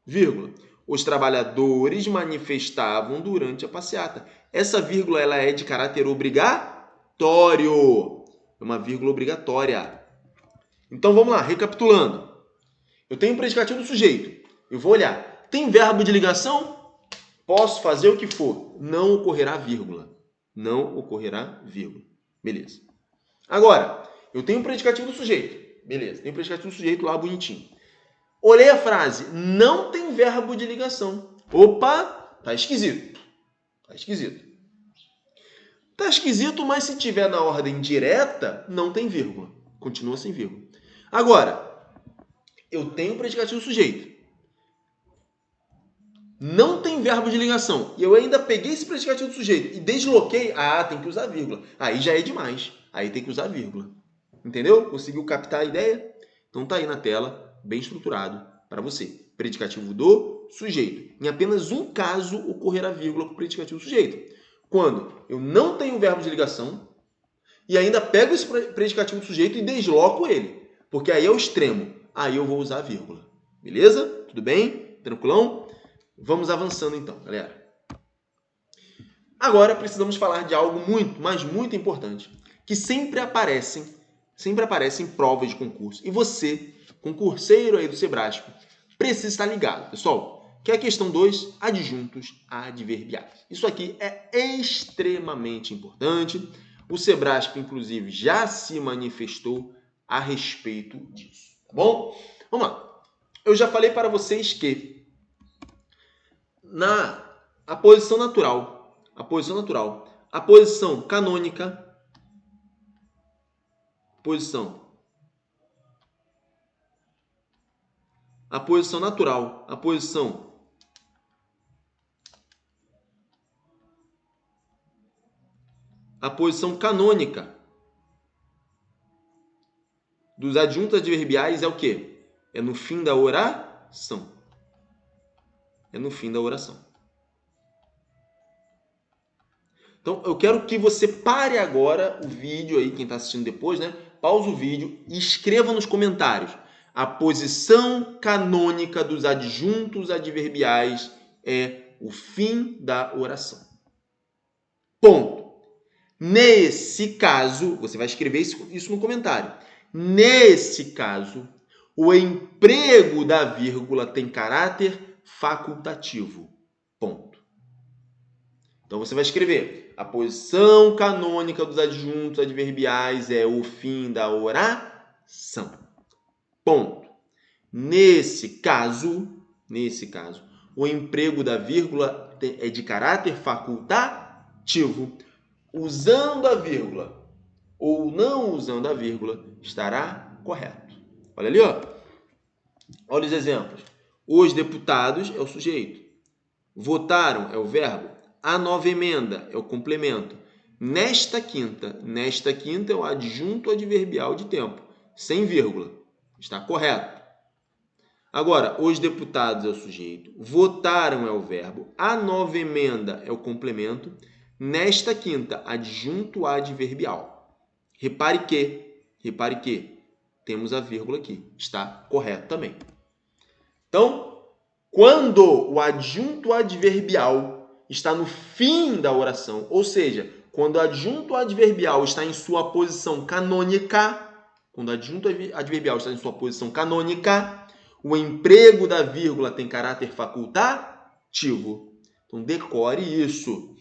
vírgula. Os trabalhadores manifestavam durante a passeata. Essa vírgula ela é de caráter obrigatório. É uma vírgula obrigatória. Então vamos lá, recapitulando. Eu tenho o predicativo do sujeito. Eu vou olhar. Tem verbo de ligação? Posso fazer o que for. Não ocorrerá vírgula. Não ocorrerá vírgula. Beleza. Agora, eu tenho o predicativo do sujeito. Beleza, tem o predicativo do sujeito lá bonitinho. Olhei a frase, não tem verbo de ligação. Opa, tá esquisito. Tá esquisito. Tá esquisito, mas se tiver na ordem direta, não tem vírgula. Continua sem vírgula. Agora, eu tenho o predicativo do sujeito. não tem verbo de ligação, e eu ainda peguei esse predicativo do sujeito e desloquei, tem que usar vírgula. Aí já é demais. Aí tem que usar vírgula. Entendeu? Conseguiu captar a ideia? Então tá aí na tela, bem estruturado para você. Predicativo do sujeito. Em apenas um caso ocorrerá vírgula com o predicativo do sujeito. Quando eu não tenho verbo de ligação e ainda pego esse predicativo do sujeito e desloco ele. Porque aí é o extremo. Aí eu vou usar a vírgula. Beleza? Tudo bem? Tranquilão? Vamos avançando então, galera. Agora precisamos falar de algo muito, mas muito importante, que sempre aparece em provas de concurso. E você, concurseiro aí do Sebrasp, precisa estar ligado, pessoal, que é a questão 2, adjuntos adverbiais. Isso aqui é extremamente importante. O Sebrasp, inclusive, já se manifestou a respeito disso, tá bom? Vamos lá. Eu já falei para vocês que a posição natural, a posição canônica, a posição natural, a posição canônica dos adjuntos adverbiais é o quê? É no fim da oração. Então, eu quero que você pare agora o vídeo aí, quem está assistindo depois, né? Pausa o vídeo e escreva nos comentários. A posição canônica dos adjuntos adverbiais é o fim da oração. Ponto. Nesse caso, você vai escrever isso no comentário. Nesse caso, o emprego da vírgula tem caráter facultativo. Ponto. Então, você vai escrever: a posição canônica dos adjuntos adverbiais é o fim da oração. Ponto. Nesse caso, o emprego da vírgula é de caráter facultativo. Usando a vírgula ou não usando a vírgula, estará correto. Olha ali, ó. Olha os exemplos. Os deputados é o sujeito. Votaram é o verbo. A nova emenda é o complemento. Nesta quinta é o adjunto adverbial de tempo, sem vírgula. Está correto. Agora, os deputados é o sujeito. Votaram é o verbo. A nova emenda é o complemento. Nesta quinta, adjunto adverbial. Repare que temos a vírgula aqui. Está correto também. Então, quando o adjunto adverbial está no fim da oração, ou seja, quando o adjunto adverbial está em sua posição canônica, o emprego da vírgula tem caráter facultativo. Então, decore isso.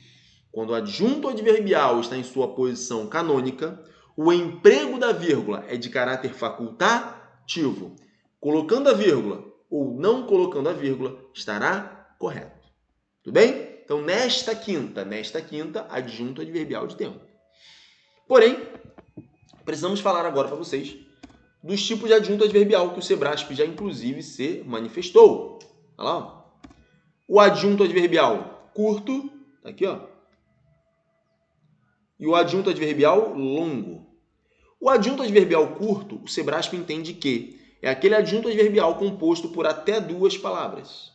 Quando o adjunto adverbial está em sua posição canônica, o emprego da vírgula é de caráter facultativo. Colocando a vírgula ou não colocando a vírgula, estará correto. Tudo bem? Então, nesta quinta, adjunto adverbial de tempo. Porém, precisamos falar agora para vocês dos tipos de adjunto adverbial que o Sebrasp já, inclusive, se manifestou. Olha lá, ó. O adjunto adverbial curto, tá aqui, ó. E o adjunto adverbial longo. O adjunto adverbial curto, o Sebrasp entende que é aquele adjunto adverbial composto por até 2 palavras.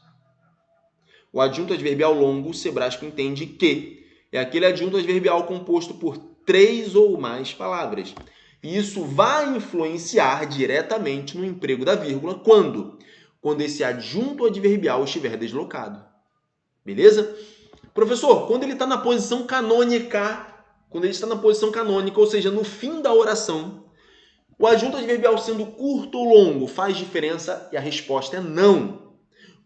O adjunto adverbial longo, o Sebrasp entende que é aquele adjunto adverbial composto por 3 ou mais palavras. E isso vai influenciar diretamente no emprego da vírgula quando esse adjunto adverbial estiver deslocado. Beleza? Professor, quando ele está na posição canônica, ou seja, no fim da oração, o adjunto adverbial sendo curto ou longo faz diferença? E a resposta é não.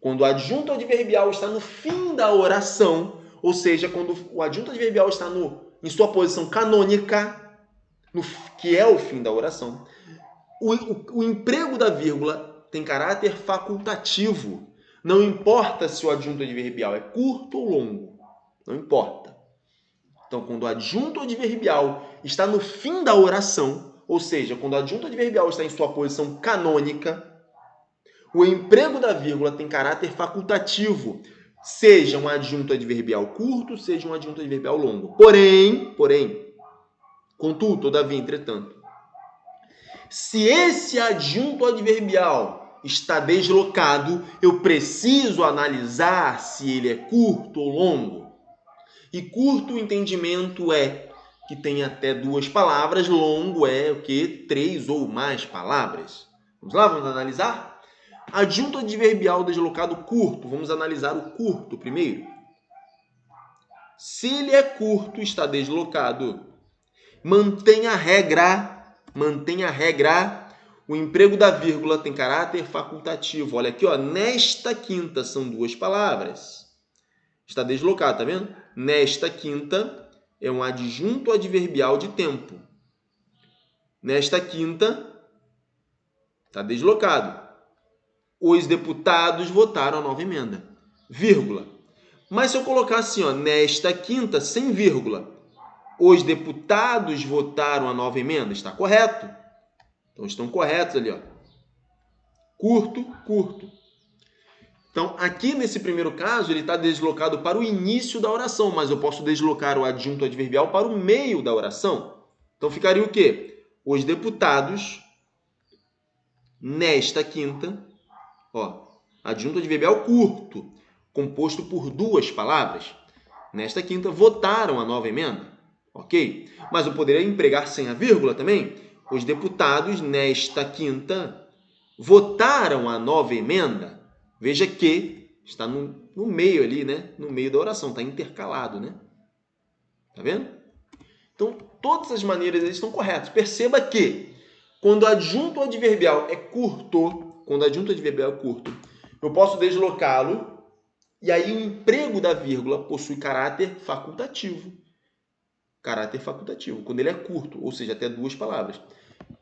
Quando o adjunto adverbial está no fim da oração, ou seja, quando o adjunto adverbial está em sua posição canônica, que é o fim da oração, o emprego da vírgula tem caráter facultativo. Não importa se o adjunto adverbial é curto ou longo. Não importa. Então, quando o adjunto adverbial está no fim da oração, ou seja, quando o adjunto adverbial está em sua posição canônica, o emprego da vírgula tem caráter facultativo. seja um adjunto adverbial curto, seja um adjunto adverbial longo. Porém, contudo, todavia, entretanto, se esse adjunto adverbial está deslocado, eu preciso analisar se ele é curto ou longo. E curto, o entendimento é que tem até 2 palavras, longo é o quê? 3 ou mais palavras. Vamos lá, vamos analisar? Adjunto adverbial deslocado curto. Vamos analisar o curto primeiro. Se ele é curto, está deslocado. Mantenha a regra. O emprego da vírgula tem caráter facultativo. Olha aqui, ó, nesta quinta são 2 palavras. Está deslocado, tá vendo? Nesta quinta é um adjunto adverbial de tempo. Nesta quinta está deslocado. Os deputados votaram a nova emenda. Vírgula. Mas se eu colocar assim, ó, nesta quinta, sem vírgula, os deputados votaram a nova emenda, está correto? Então estão corretos ali, ó. Curto, curto. Então, aqui nesse primeiro caso, ele está deslocado para o início da oração, mas eu posso deslocar o adjunto adverbial para o meio da oração. Então, ficaria o quê? Os deputados, nesta quinta, ó, adjunto adverbial curto, composto por 2 palavras. Nesta quinta, votaram a nova emenda. Ok? Mas eu poderia empregar sem a vírgula também. Os deputados, nesta quinta, votaram a nova emenda. Veja que está no meio ali, né? No meio da oração, está intercalado, né? Tá vendo? Então, todas as maneiras eles estão corretas. Perceba que quando o adjunto adverbial é curto, eu posso deslocá-lo e aí o emprego da vírgula possui caráter facultativo. Quando ele é curto, ou seja, até 2 palavras.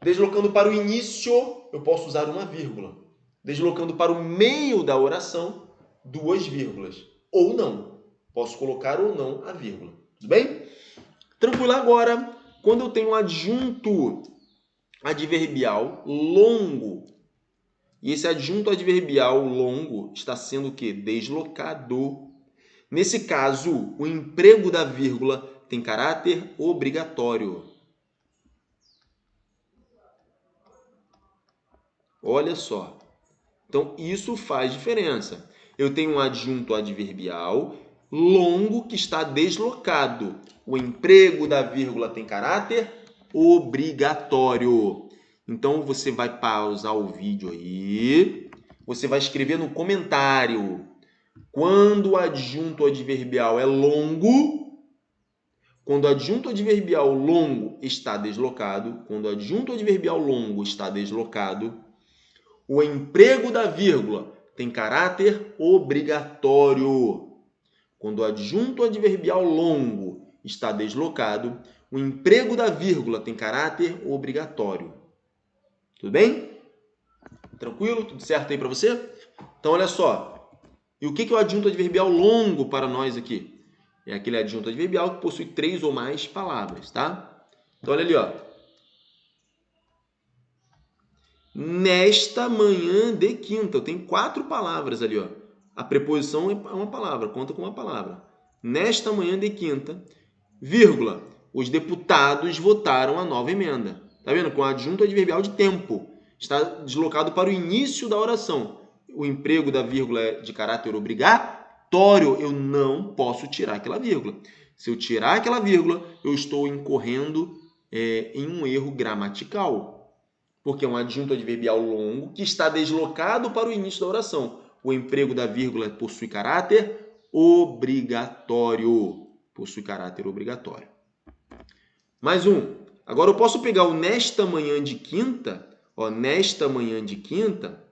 Deslocando para o início, eu posso usar uma vírgula. Deslocando para o meio da oração, 2 vírgulas. Ou não. Posso colocar ou não a vírgula. Tudo bem? Tranquilo agora. Quando eu tenho um adjunto adverbial longo, e esse adjunto adverbial longo está sendo o quê? Deslocado. Nesse caso, o emprego da vírgula tem caráter obrigatório. Olha só. Então, isso faz diferença. Eu tenho um adjunto adverbial longo que está deslocado. O emprego da vírgula tem caráter obrigatório. Então, você vai pausar o vídeo aí. Você vai escrever no comentário. Quando o adjunto adverbial é longo, quando o adjunto adverbial longo está deslocado, o emprego da vírgula tem caráter obrigatório. Quando o adjunto adverbial longo está deslocado, o emprego da vírgula tem caráter obrigatório. Tudo bem? Tranquilo? Tudo certo aí para você? Então, olha só. E o que é o adjunto adverbial longo para nós aqui? É aquele adjunto adverbial que possui 3 ou mais palavras, tá? Então, olha ali, ó. Nesta manhã de quinta. Eu tenho 4 palavras ali, ó. A preposição é uma palavra, conta com uma palavra. Nesta manhã de quinta, vírgula, os deputados votaram a nova emenda. Tá vendo? Com o adjunto adverbial de tempo. Está deslocado para o início da oração. O emprego da vírgula é de caráter obrigatório. Eu não posso tirar aquela vírgula. Se eu tirar aquela vírgula, eu estou incorrendo em um erro gramatical. Porque é um adjunto adverbial longo que está deslocado para o início da oração. O emprego da vírgula possui caráter obrigatório. Mais um. Agora eu posso pegar o nesta manhã de quinta. Ó, nesta manhã de quinta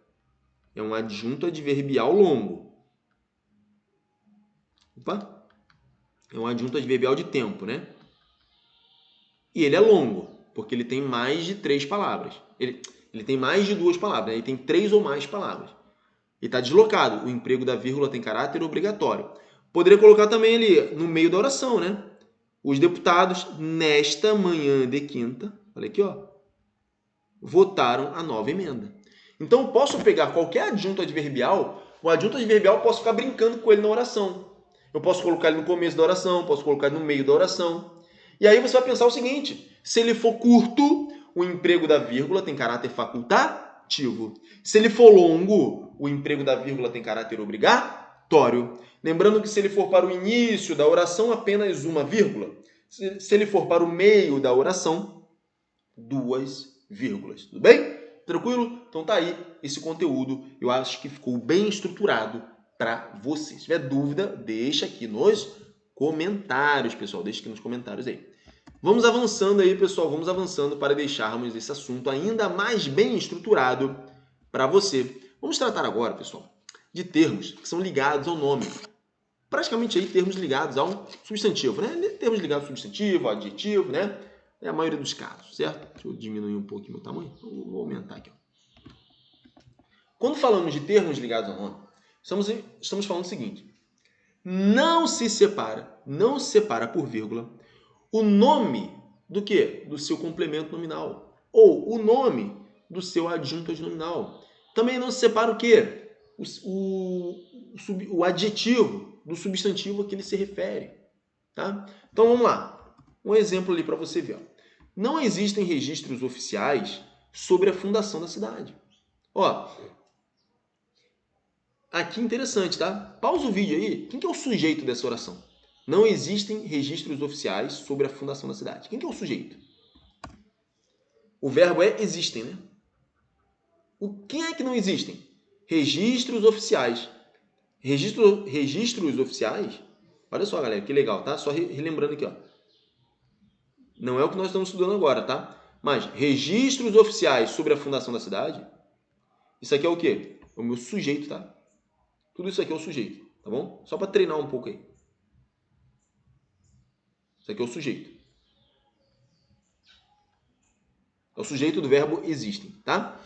é um adjunto adverbial longo. Opa! É um adjunto adverbial de tempo, né? E ele é longo, porque ele tem mais de 3 palavras. Ele tem mais de 2 palavras, né? Ele tem 3 ou mais palavras. E está deslocado. O emprego da vírgula tem caráter obrigatório. Poderia colocar também ali no meio da oração, né? Os deputados, nesta manhã de quinta, olha aqui, ó, votaram a nova emenda. Então, eu posso pegar qualquer adjunto adverbial O adjunto adverbial eu posso ficar brincando com ele na oração. Eu posso colocar ele no começo da oração, posso colocar ele no meio da oração. E aí você vai pensar o seguinte, se ele for curto, o emprego da vírgula tem caráter facultativo. Se ele for longo, o emprego da vírgula tem caráter obrigatório. Lembrando que se ele for para o início da oração, apenas uma vírgula. Se ele for para o meio da oração, 2 vírgulas. Tudo bem? Tranquilo? Então tá aí esse conteúdo. Eu acho que ficou bem estruturado para você. Se tiver dúvida, deixa aqui nos comentários, pessoal. Deixa aqui nos comentários aí. Vamos avançando aí, pessoal. Vamos avançando para deixarmos esse assunto ainda mais bem estruturado para você. Vamos tratar agora, pessoal, de termos que são ligados ao nome. Praticamente aí termos ligados ao substantivo, né? Termos ligados ao substantivo, ao adjetivo, né? É a maioria dos casos, certo? Deixa eu diminuir um pouquinho meu tamanho. Vou aumentar aqui. Quando falamos de termos ligados ao nome, estamos falando o seguinte. Não se separa por vírgula o nome do quê? Do seu complemento nominal. Ou o nome do seu adjunto adnominal. Também não se separa o quê? O adjetivo do substantivo a que ele se refere. Tá? Então vamos lá. Um exemplo ali para você ver. Não existem registros oficiais sobre a fundação da cidade. Ó, aqui interessante, tá? Pausa o vídeo aí. Quem que é o sujeito dessa oração? Não existem registros oficiais sobre a fundação da cidade. Quem que é o sujeito? O verbo é existem, né? Quem é que não existem? Registros oficiais. Registros oficiais? Olha só, galera, que legal, tá? Só relembrando aqui, ó. Não é o que nós estamos estudando agora, tá? Mas registros oficiais sobre a fundação da cidade, isso aqui é o quê? É o meu sujeito, tá? Tudo isso aqui é o sujeito, tá bom? Só para treinar um pouco aí. Isso aqui é o sujeito. É o sujeito do verbo existem, tá?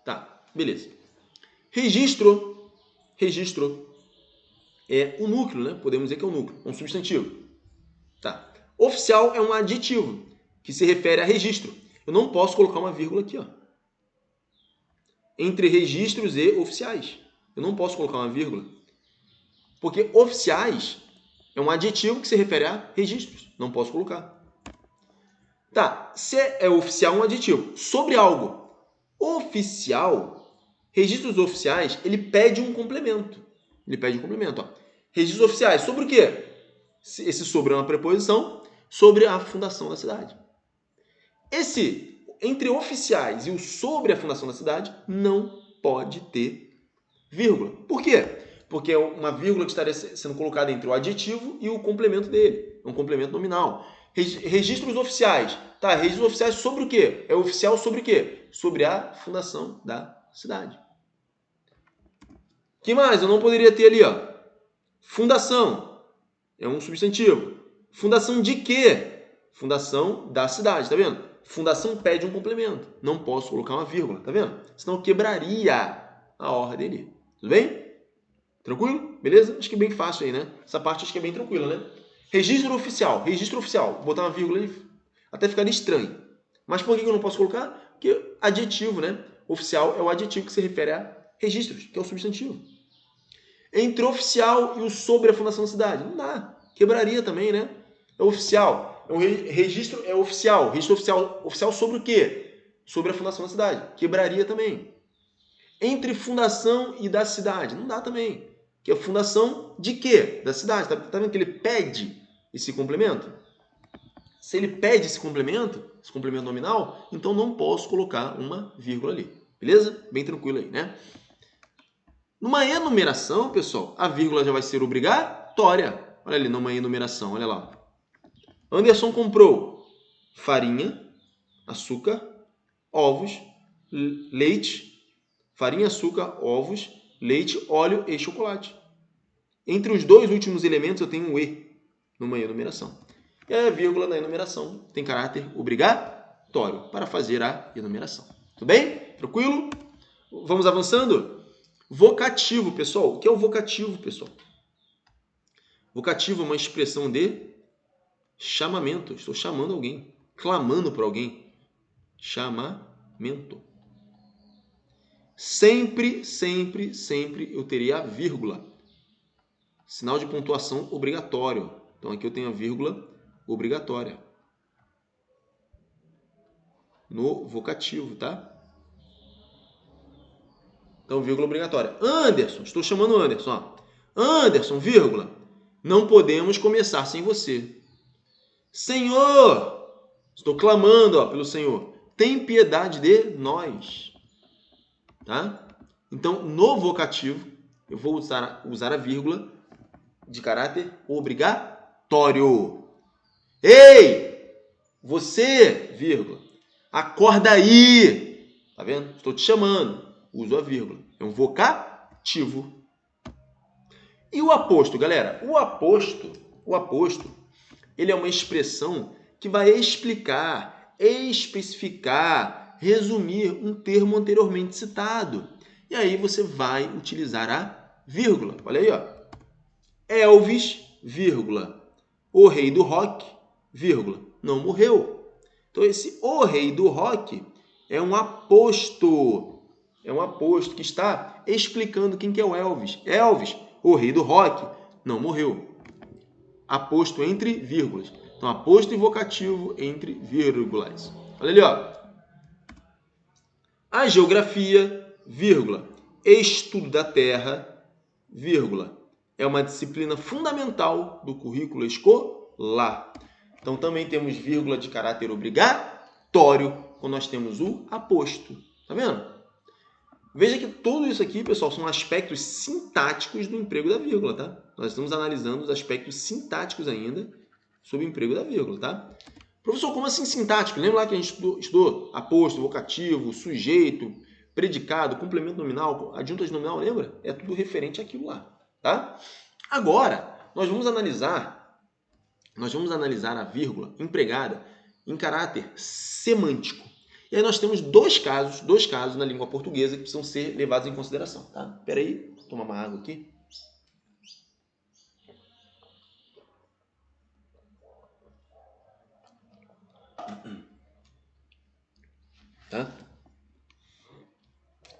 Tá, beleza. Registro é o núcleo, né? Podemos dizer que é o núcleo, é um substantivo. Tá. Oficial é um adjetivo que se refere a registro. Eu não posso colocar uma vírgula aqui, ó. Entre registros e oficiais. Eu não posso colocar uma vírgula. Porque oficiais é um adjetivo que se refere a registros. Não posso colocar. Tá, se é oficial, um adjetivo. Sobre algo oficial, registros oficiais, ele pede um complemento. Ele pede um complemento, ó. Registros oficiais, sobre o quê? Esse sobre é uma preposição sobre a fundação da cidade. Esse, entre oficiais e o sobre a fundação da cidade, não pode ter vírgula. Por quê? Porque é uma vírgula que estaria sendo colocada entre o adjetivo e o complemento dele. É um complemento nominal. Registros oficiais. Tá, registros oficiais sobre o quê? É oficial sobre o quê? Sobre a fundação da cidade. O que mais? Eu não poderia ter ali, ó. Fundação. É um substantivo. Fundação de quê? Fundação da cidade, tá vendo? Fundação pede um complemento. Não posso colocar uma vírgula, tá vendo? Senão eu quebraria a ordem ali. Tudo bem? Tranquilo? Beleza? Acho que é bem fácil aí, né? Essa parte acho que é bem tranquila, né? Registro oficial. Registro oficial. Vou botar uma vírgula ali, até ficaria estranho. Mas por que eu não posso colocar? Porque adjetivo, né? Oficial é o adjetivo que se refere a registros, que é o substantivo. Entre oficial e o sobre a fundação da cidade. Não dá. Quebraria também, né? É oficial. O registro é oficial. Registro oficial. Oficial sobre o quê? Sobre a fundação da cidade. Quebraria também. Entre fundação e da cidade. Não dá também. Que é fundação de quê? Da cidade. Tá vendo que ele pede esse complemento? Se ele pede esse complemento nominal, então não posso colocar uma vírgula ali. Beleza? Bem tranquilo aí, né? Numa enumeração, pessoal, a vírgula já vai ser obrigatória. Olha ali, numa enumeração, olha lá. Anderson comprou farinha, açúcar, ovos, leite, farinha, açúcar, ovos, leite, óleo e chocolate. Entre os dois últimos elementos eu tenho um E numa enumeração. E a vírgula na enumeração tem caráter obrigatório para fazer a enumeração. Tudo bem? Tranquilo? Vamos avançando? Vocativo, pessoal. O que é o vocativo, pessoal? Vocativo é uma expressão de chamamento. Estou chamando alguém, clamando por alguém. Chamamento. sempre eu teria a vírgula. Sinal de pontuação obrigatório. Então, aqui eu tenho a vírgula obrigatória. No vocativo, tá? Então, vírgula obrigatória. Anderson, estou chamando Anderson. Ó. Anderson, vírgula. Não podemos começar sem você. Senhor, estou clamando pelo Senhor. Tem piedade de nós. Tá? Então, no vocativo, eu vou usar a vírgula de caráter obrigatório. Ei, você, vírgula, acorda aí. Tá vendo? Estou te chamando. Uso a vírgula. É um vocativo. E o aposto, galera? O aposto, ele é uma expressão que vai explicar, especificar, resumir um termo anteriormente citado. E aí você vai utilizar a vírgula. Olha aí, ó. Elvis, vírgula, o rei do rock, vírgula, não morreu. Então, esse o rei do rock é um aposto. É um aposto que está explicando quem que é o Elvis. Elvis, o rei do rock, não morreu. Aposto entre vírgulas. Então, aposto e vocativo entre vírgulas. Olha ali, ó. A geografia, vírgula, estudo da terra, vírgula, é uma disciplina fundamental do currículo escolar. Então, também temos vírgula de caráter obrigatório quando nós temos o aposto. Tá vendo? Veja que tudo isso aqui, pessoal, são aspectos sintáticos do emprego da vírgula, tá? Nós estamos analisando os aspectos sintáticos ainda sobre o emprego da vírgula, tá? Professor, como assim sintático? Lembra lá que a gente estudou aposto, vocativo, sujeito, predicado, complemento nominal, adjunto nominal, lembra? É tudo referente àquilo lá, tá? Agora, nós vamos analisar a vírgula empregada em caráter semântico. E aí nós temos dois casos na língua portuguesa que precisam ser levados em consideração, tá? Espera aí, vou tomar uma água aqui. Tá?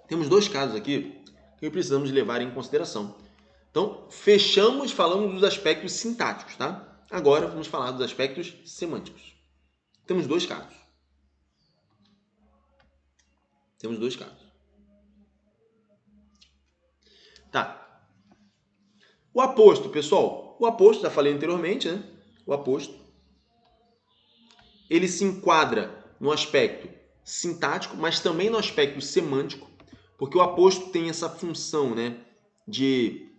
Temos dois casos aqui que precisamos levar em consideração. Então, falamos dos aspectos sintáticos, tá? Agora vamos falar dos aspectos semânticos. Temos dois casos. Tá. O aposto, pessoal. O aposto, já falei anteriormente, né? O aposto, ele se enquadra no aspecto sintático, mas também no aspecto semântico, porque o aposto tem essa função, né, de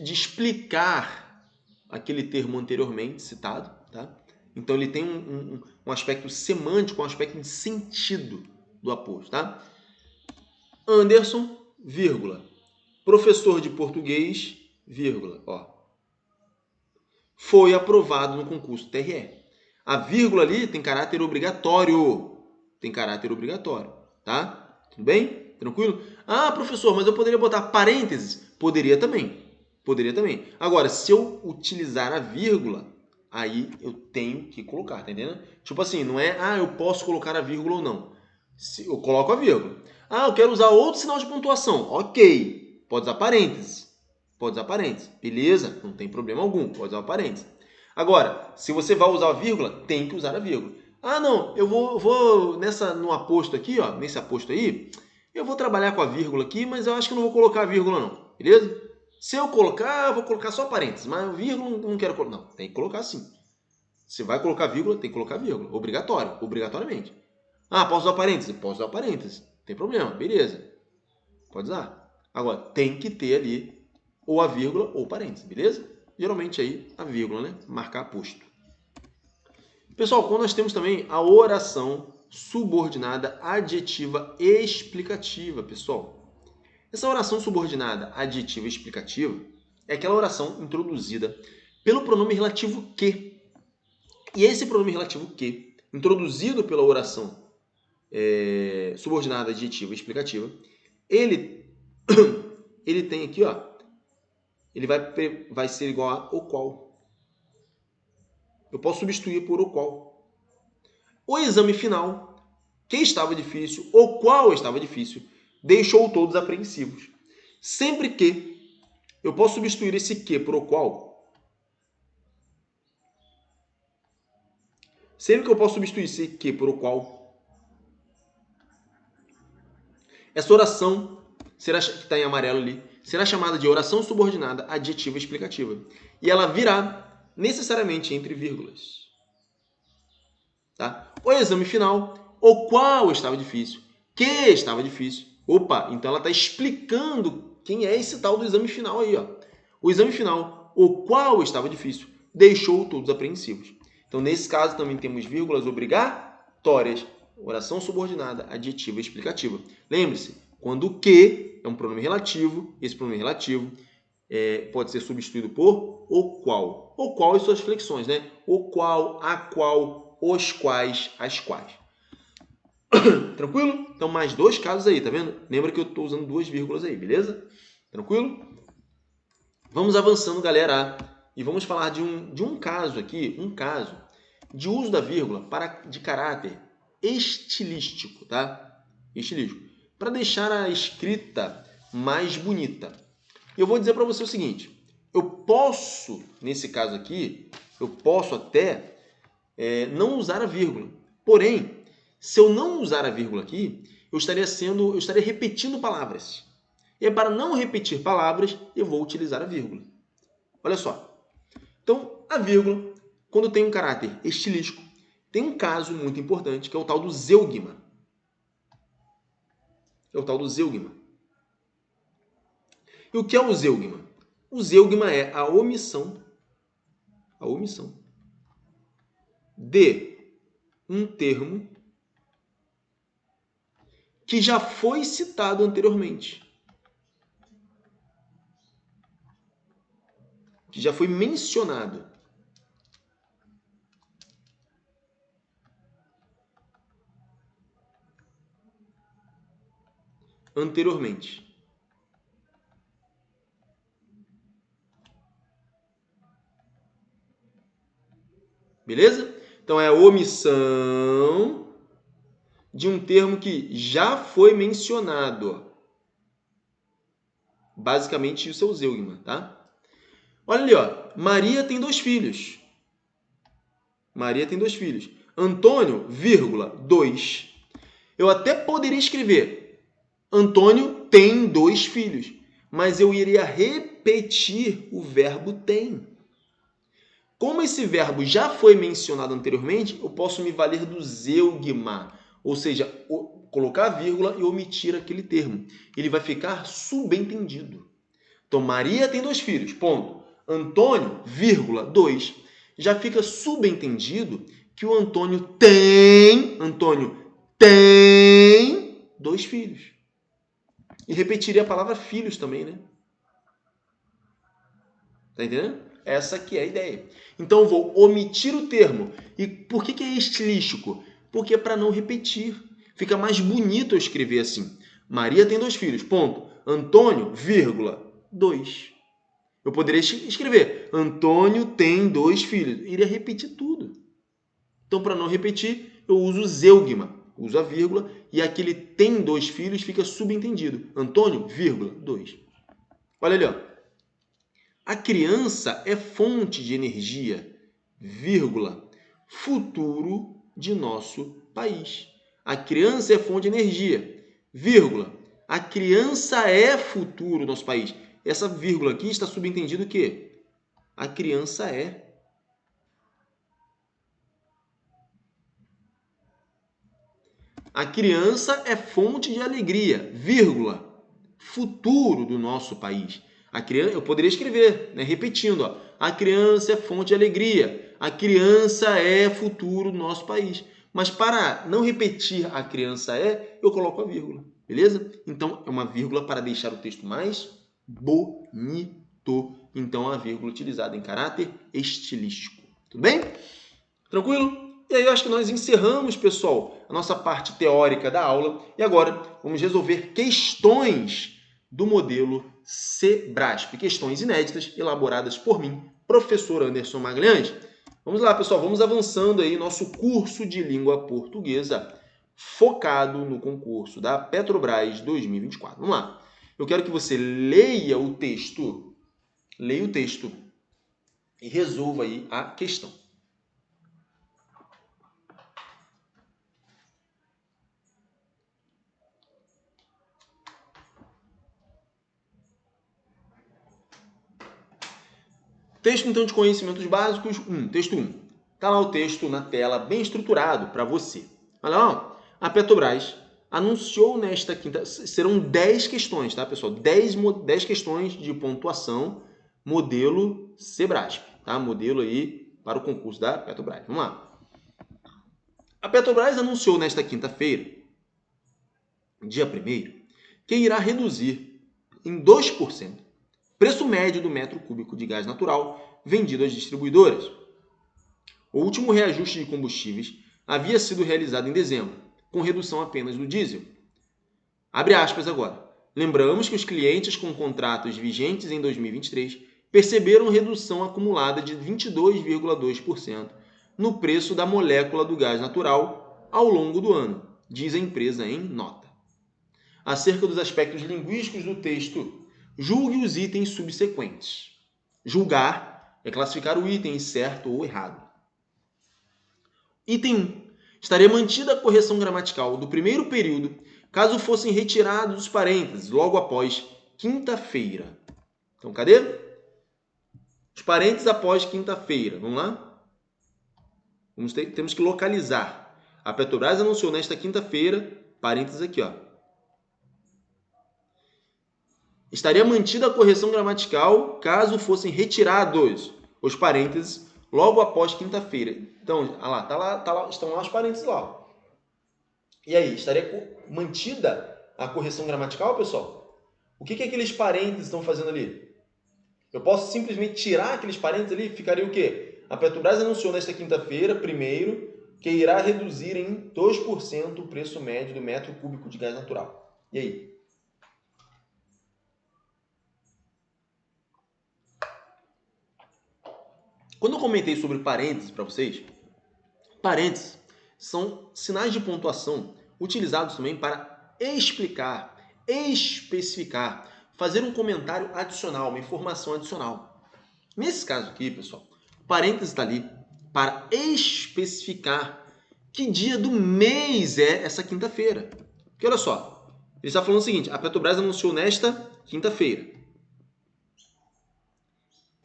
explicar aquele termo anteriormente citado, tá? Então ele tem um aspecto semântico, um aspecto de sentido do aposto, tá? Anderson, vírgula, professor de português, vírgula, ó, foi aprovado no concurso TRE. A vírgula ali tem caráter obrigatório. Tá? Tudo bem? Tranquilo? Ah, professor, mas eu poderia botar parênteses? Poderia também. Agora, se eu utilizar a vírgula, aí eu tenho que colocar, tá entendendo? Tipo assim, não é, eu posso colocar a vírgula ou não. Eu coloco a vírgula. Eu quero usar outro sinal de pontuação. Ok, pode usar parênteses. Beleza? Não tem problema algum, pode usar o parênteses. Agora, se você vai usar a vírgula, tem que usar a vírgula. Não, eu vou no aposto aqui, ó, nesse aposto aí, eu vou trabalhar com a vírgula aqui, mas eu acho que não vou colocar a vírgula não, beleza? Se eu colocar, eu vou colocar só parênteses, mas a vírgula não quero colocar. Não, tem que colocar sim. Se vai colocar vírgula, tem que colocar vírgula. Obrigatoriamente. Posso usar parênteses? Posso usar parênteses. Não tem problema, beleza. Pode usar. Agora, tem que ter ali ou a vírgula ou parênteses, beleza? Geralmente aí a vírgula, né? Marcar aposto. Pessoal, quando nós temos também a oração subordinada adjetiva explicativa, pessoal. Essa oração subordinada adjetiva explicativa é aquela oração introduzida pelo pronome relativo que. E esse pronome relativo que, introduzido pela oração subordinada adjetiva explicativa, ele tem aqui, ó, ele vai ser igual a o qual. Eu posso substituir por o qual. O exame final, que estava difícil, o qual estava difícil, deixou todos apreensivos. Sempre que eu posso substituir esse que por o qual, sempre que eu posso substituir esse que por o qual, essa oração será, que está em amarelo ali, será chamada de oração subordinada adjetiva explicativa. E ela virá necessariamente entre vírgulas. Tá? O exame final, o qual estava difícil, que estava difícil. Opa, então ela está explicando quem é esse tal do exame final aí. Ó. O exame final, o qual estava difícil, deixou todos apreensivos. Então, nesse caso, também temos vírgulas obrigatórias, oração subordinada, adjetiva e explicativa. Lembre-se, quando o que é um pronome relativo, esse pronome relativo pode ser substituído por o qual. O qual e suas flexões, né? O qual, a qual, os quais, as quais. Tranquilo? Então, mais dois casos aí, tá vendo? Lembra que eu estou usando duas vírgulas aí, beleza? Tranquilo? Vamos avançando, galera. E vamos falar de um caso aqui, um caso de uso da vírgula de caráter estilístico, tá? Estilístico. Para deixar a escrita mais bonita. Eu vou dizer para você o seguinte. Eu posso, nesse caso aqui, eu posso até não usar a vírgula. Porém, se eu não usar a vírgula aqui, eu estaria repetindo palavras. E para não repetir palavras, eu vou utilizar a vírgula. Olha só. Então, a vírgula, quando tem um caráter estilístico, tem um caso muito importante, que é o tal do zeugma. É o tal do zeugma. E o que é o zeugma? O zeugma é a omissão de um termo que já foi citado anteriormente. Que já foi mencionado. Anteriormente. Beleza? Então, é a omissão de um termo que já foi mencionado. Basicamente, isso é o zeugma, tá? Olha ali, ó. Maria tem 2 filhos. Maria tem 2 filhos. Antônio, vírgula, 2. Eu até poderia escrever Antônio tem 2 filhos, mas eu iria repetir o verbo tem. Como esse verbo já foi mencionado anteriormente, eu posso me valer do zeugma, ou seja, colocar a vírgula e omitir aquele termo. Ele vai ficar subentendido. Então, Maria tem 2 filhos, ponto. Antônio, vírgula, 2. Já fica subentendido que o Antônio tem 2 filhos. E repetiria a palavra filhos também, né? Tá entendendo? Essa aqui é a ideia. Então, eu vou omitir o termo. E por que é estilístico? Porque é para não repetir. Fica mais bonito eu escrever assim. Maria tem 2 filhos, ponto. Antônio, vírgula, 2. Eu poderia escrever Antônio tem 2 filhos. Eu iria repetir tudo. Então, para não repetir, eu uso o zeugma. Uso a vírgula e aquele tem 2 filhos fica subentendido. Antônio, vírgula, 2. Olha ali, ó. A criança é fonte de energia, vírgula, futuro de nosso país. A criança é fonte de energia, vírgula, a criança é futuro do nosso país. Essa vírgula aqui está subentendido que a criança é. A criança é fonte de alegria, vírgula, futuro do nosso país. A criança, eu poderia escrever, né, repetindo, ó, a criança é fonte de alegria, a criança é futuro do nosso país. Mas para não repetir a criança é, eu coloco a vírgula, beleza? Então, é uma vírgula para deixar o texto mais bonito. Então, a vírgula utilizada em caráter estilístico. Tudo bem? Tranquilo? E aí, eu acho que nós encerramos, pessoal, a nossa parte teórica da aula. E agora, vamos resolver questões do modelo SEBRASP, questões inéditas elaboradas por mim, professor Anderson Magalhães. Vamos lá, pessoal, vamos avançando aí nosso curso de língua portuguesa focado no concurso da Petrobras 2024. Vamos lá. Eu quero que você leia o texto e resolva aí a questão. Texto, então, de conhecimentos básicos 1. Texto 1. Está lá o texto na tela, bem estruturado para você. Olha lá, ó. A Petrobras anunciou nesta quinta... Serão 10 questões, tá, pessoal? 10 questões de pontuação, modelo Sebrasp, tá? Modelo aí para o concurso da Petrobras. Vamos lá. A Petrobras anunciou nesta quinta-feira, dia 1º, que irá reduzir em 2% preço médio do metro cúbico de gás natural vendido às distribuidoras. O último reajuste de combustíveis havia sido realizado em dezembro, com redução apenas do diesel. Abre aspas agora. Lembramos que os clientes com contratos vigentes em 2023 perceberam redução acumulada de 22,2% no preço da molécula do gás natural ao longo do ano, diz a empresa em nota. Acerca dos aspectos linguísticos do texto, julgue os itens subsequentes. Julgar é classificar o item certo ou errado. Item 1. Estaria mantida a correção gramatical do primeiro período caso fossem retirados os parênteses logo após quinta-feira. Então, cadê? Os parênteses após quinta-feira. Vamos lá? Temos que localizar. A Petrobras anunciou nesta quinta-feira, parênteses aqui, ó. Estaria mantida a correção gramatical caso fossem retirados os parênteses logo após quinta-feira. Então, tá lá, estão lá os parênteses lá. E aí, estaria mantida a correção gramatical, pessoal? O que aqueles parênteses estão fazendo ali? Eu posso simplesmente tirar aqueles parênteses ali? Ficaria o quê? A Petrobras anunciou nesta quinta-feira, primeiro, que irá reduzir em 2% o preço médio do metro cúbico de gás natural. E aí? Quando eu comentei sobre parênteses para vocês, parênteses são sinais de pontuação utilizados também para explicar, especificar, fazer um comentário adicional, uma informação adicional. Nesse caso aqui, pessoal, o parênteses está ali para especificar que dia do mês é essa quinta-feira. Porque olha só, ele está falando o seguinte, a Petrobras anunciou nesta quinta-feira.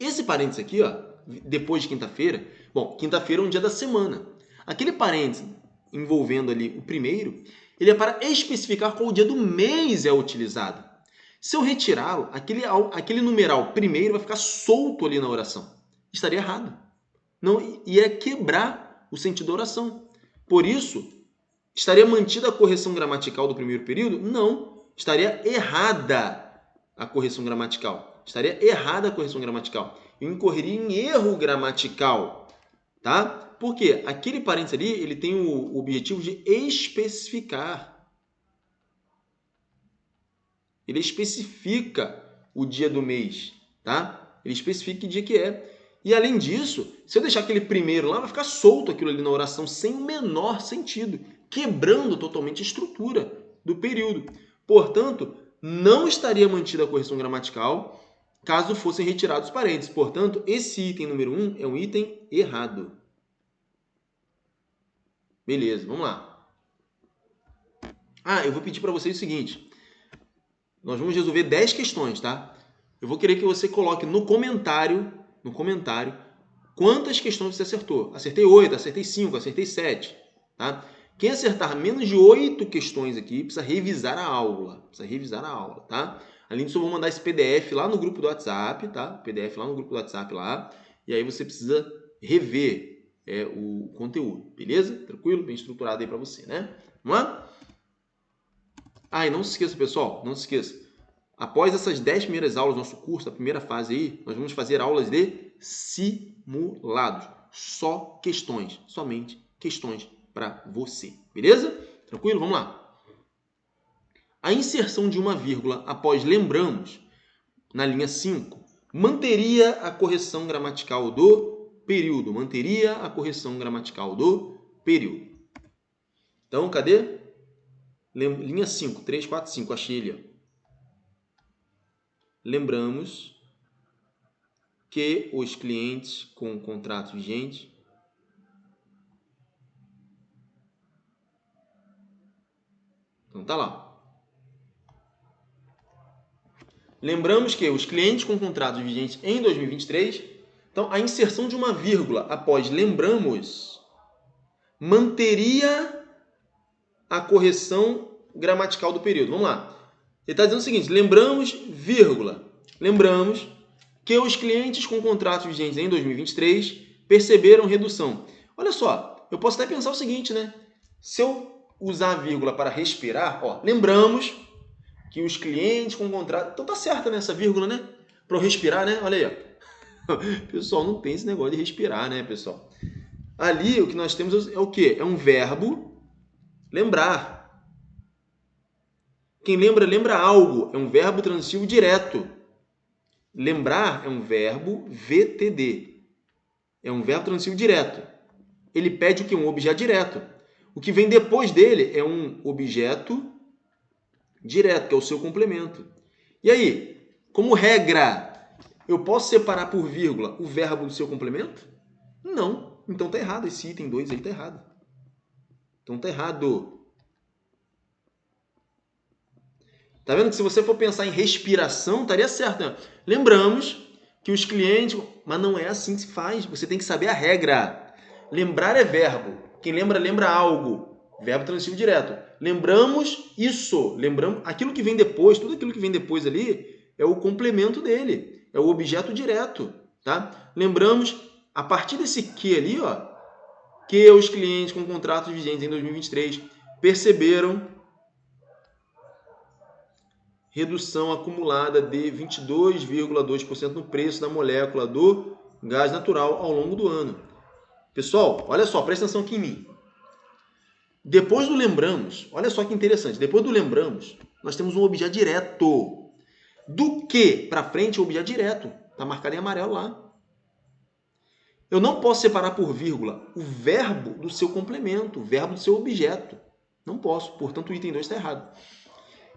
Esse parênteses aqui, ó, depois de quinta-feira, bom, quinta-feira é um dia da semana. Aquele parênteses envolvendo ali o primeiro, ele é para especificar qual dia do mês é utilizado. Se eu retirá-lo, aquele numeral primeiro vai ficar solto ali na oração. Estaria errado. Não ia quebrar o sentido da oração. Por isso, estaria mantida a correção gramatical do primeiro período? Não. Estaria errada a correção gramatical. Estaria errada a correção gramatical. Eu incorreria em erro gramatical, tá? Por quê? Aquele parênteses ali, ele tem o objetivo de especificar. Ele especifica o dia do mês, tá? Ele especifica que dia que é. E além disso, se eu deixar aquele primeiro lá, vai ficar solto aquilo ali na oração sem o menor sentido, quebrando totalmente a estrutura do período. Portanto, não estaria mantida a correção gramatical caso fossem retirados os parênteses. Portanto, esse item número 1 é um item errado. Beleza, vamos lá. Eu vou pedir para vocês o seguinte. Nós vamos resolver 10 questões, tá? Eu vou querer que você coloque no comentário, quantas questões você acertou. Acertei 8, acertei 5, acertei 7, tá? Quem acertar menos de 8 questões aqui precisa revisar a aula, tá? Além disso, eu vou mandar esse PDF lá no grupo do WhatsApp, tá? PDF lá no grupo do WhatsApp lá. E aí você precisa rever o conteúdo, beleza? Tranquilo? Bem estruturado aí para você, né? Vamos lá? E não se esqueça, pessoal, não se esqueça. Após essas 10 primeiras aulas do nosso curso, a primeira fase aí, nós vamos fazer aulas de simulados. Só questões, somente questões para você, beleza? Tranquilo? Vamos lá. A inserção de uma vírgula após lembramos, na linha 5, manteria a correção gramatical do período. Então, cadê? Linha 5, 3, 4, 5, achei ele. Ó. Lembramos que os clientes com contratos vigentes então tá lá. Lembramos que os clientes com contratos vigentes em 2023, então a inserção de uma vírgula após lembramos manteria a correção gramatical do período. Vamos lá. Ele está dizendo o seguinte, lembramos, vírgula, lembramos que os clientes com contratos vigentes em 2023 perceberam redução. Olha só, eu posso até pensar o seguinte, né? Se eu usar a vírgula para respirar, ó, lembramos que os clientes com contrato... Então tá certa nessa vírgula, né? Para eu respirar, né? Olha aí, ó. Pessoal, não tem esse negócio de respirar, né, pessoal? Ali, o que nós temos é o quê? É um verbo lembrar. Quem lembra, lembra algo. É um verbo transitivo direto. Lembrar é um verbo VTD. É um verbo transitivo direto. Ele pede o quê? Um objeto direto. O que vem depois dele é um objeto direto, que é o seu complemento. E aí, como regra, eu posso separar por vírgula o verbo do seu complemento? Não. Então tá errado. Esse item 2 aí tá errado. Então tá errado. Tá vendo que se você for pensar em respiração, estaria certo, né? Lembramos que os clientes... Mas não é assim que se faz. Você tem que saber a regra. Lembrar é verbo. Quem lembra, lembra algo. Verbo transitivo direto. Lembramos isso. Lembramos aquilo que vem depois. Tudo aquilo que vem depois ali é o complemento dele. É o objeto direto. Tá? Lembramos, a partir desse que ali, ó, que os clientes com contratos vigentes em 2023 perceberam redução acumulada de 22,2% no preço da molécula do gás natural ao longo do ano. Pessoal, olha só, presta atenção aqui em mim. Depois do lembramos, olha só que interessante, depois do lembramos, nós temos um objeto direto. Do que para frente é o objeto direto. Está marcado em amarelo lá. Eu não posso separar por vírgula o verbo do seu complemento, o verbo do seu objeto. Não posso, portanto o item 2 está errado.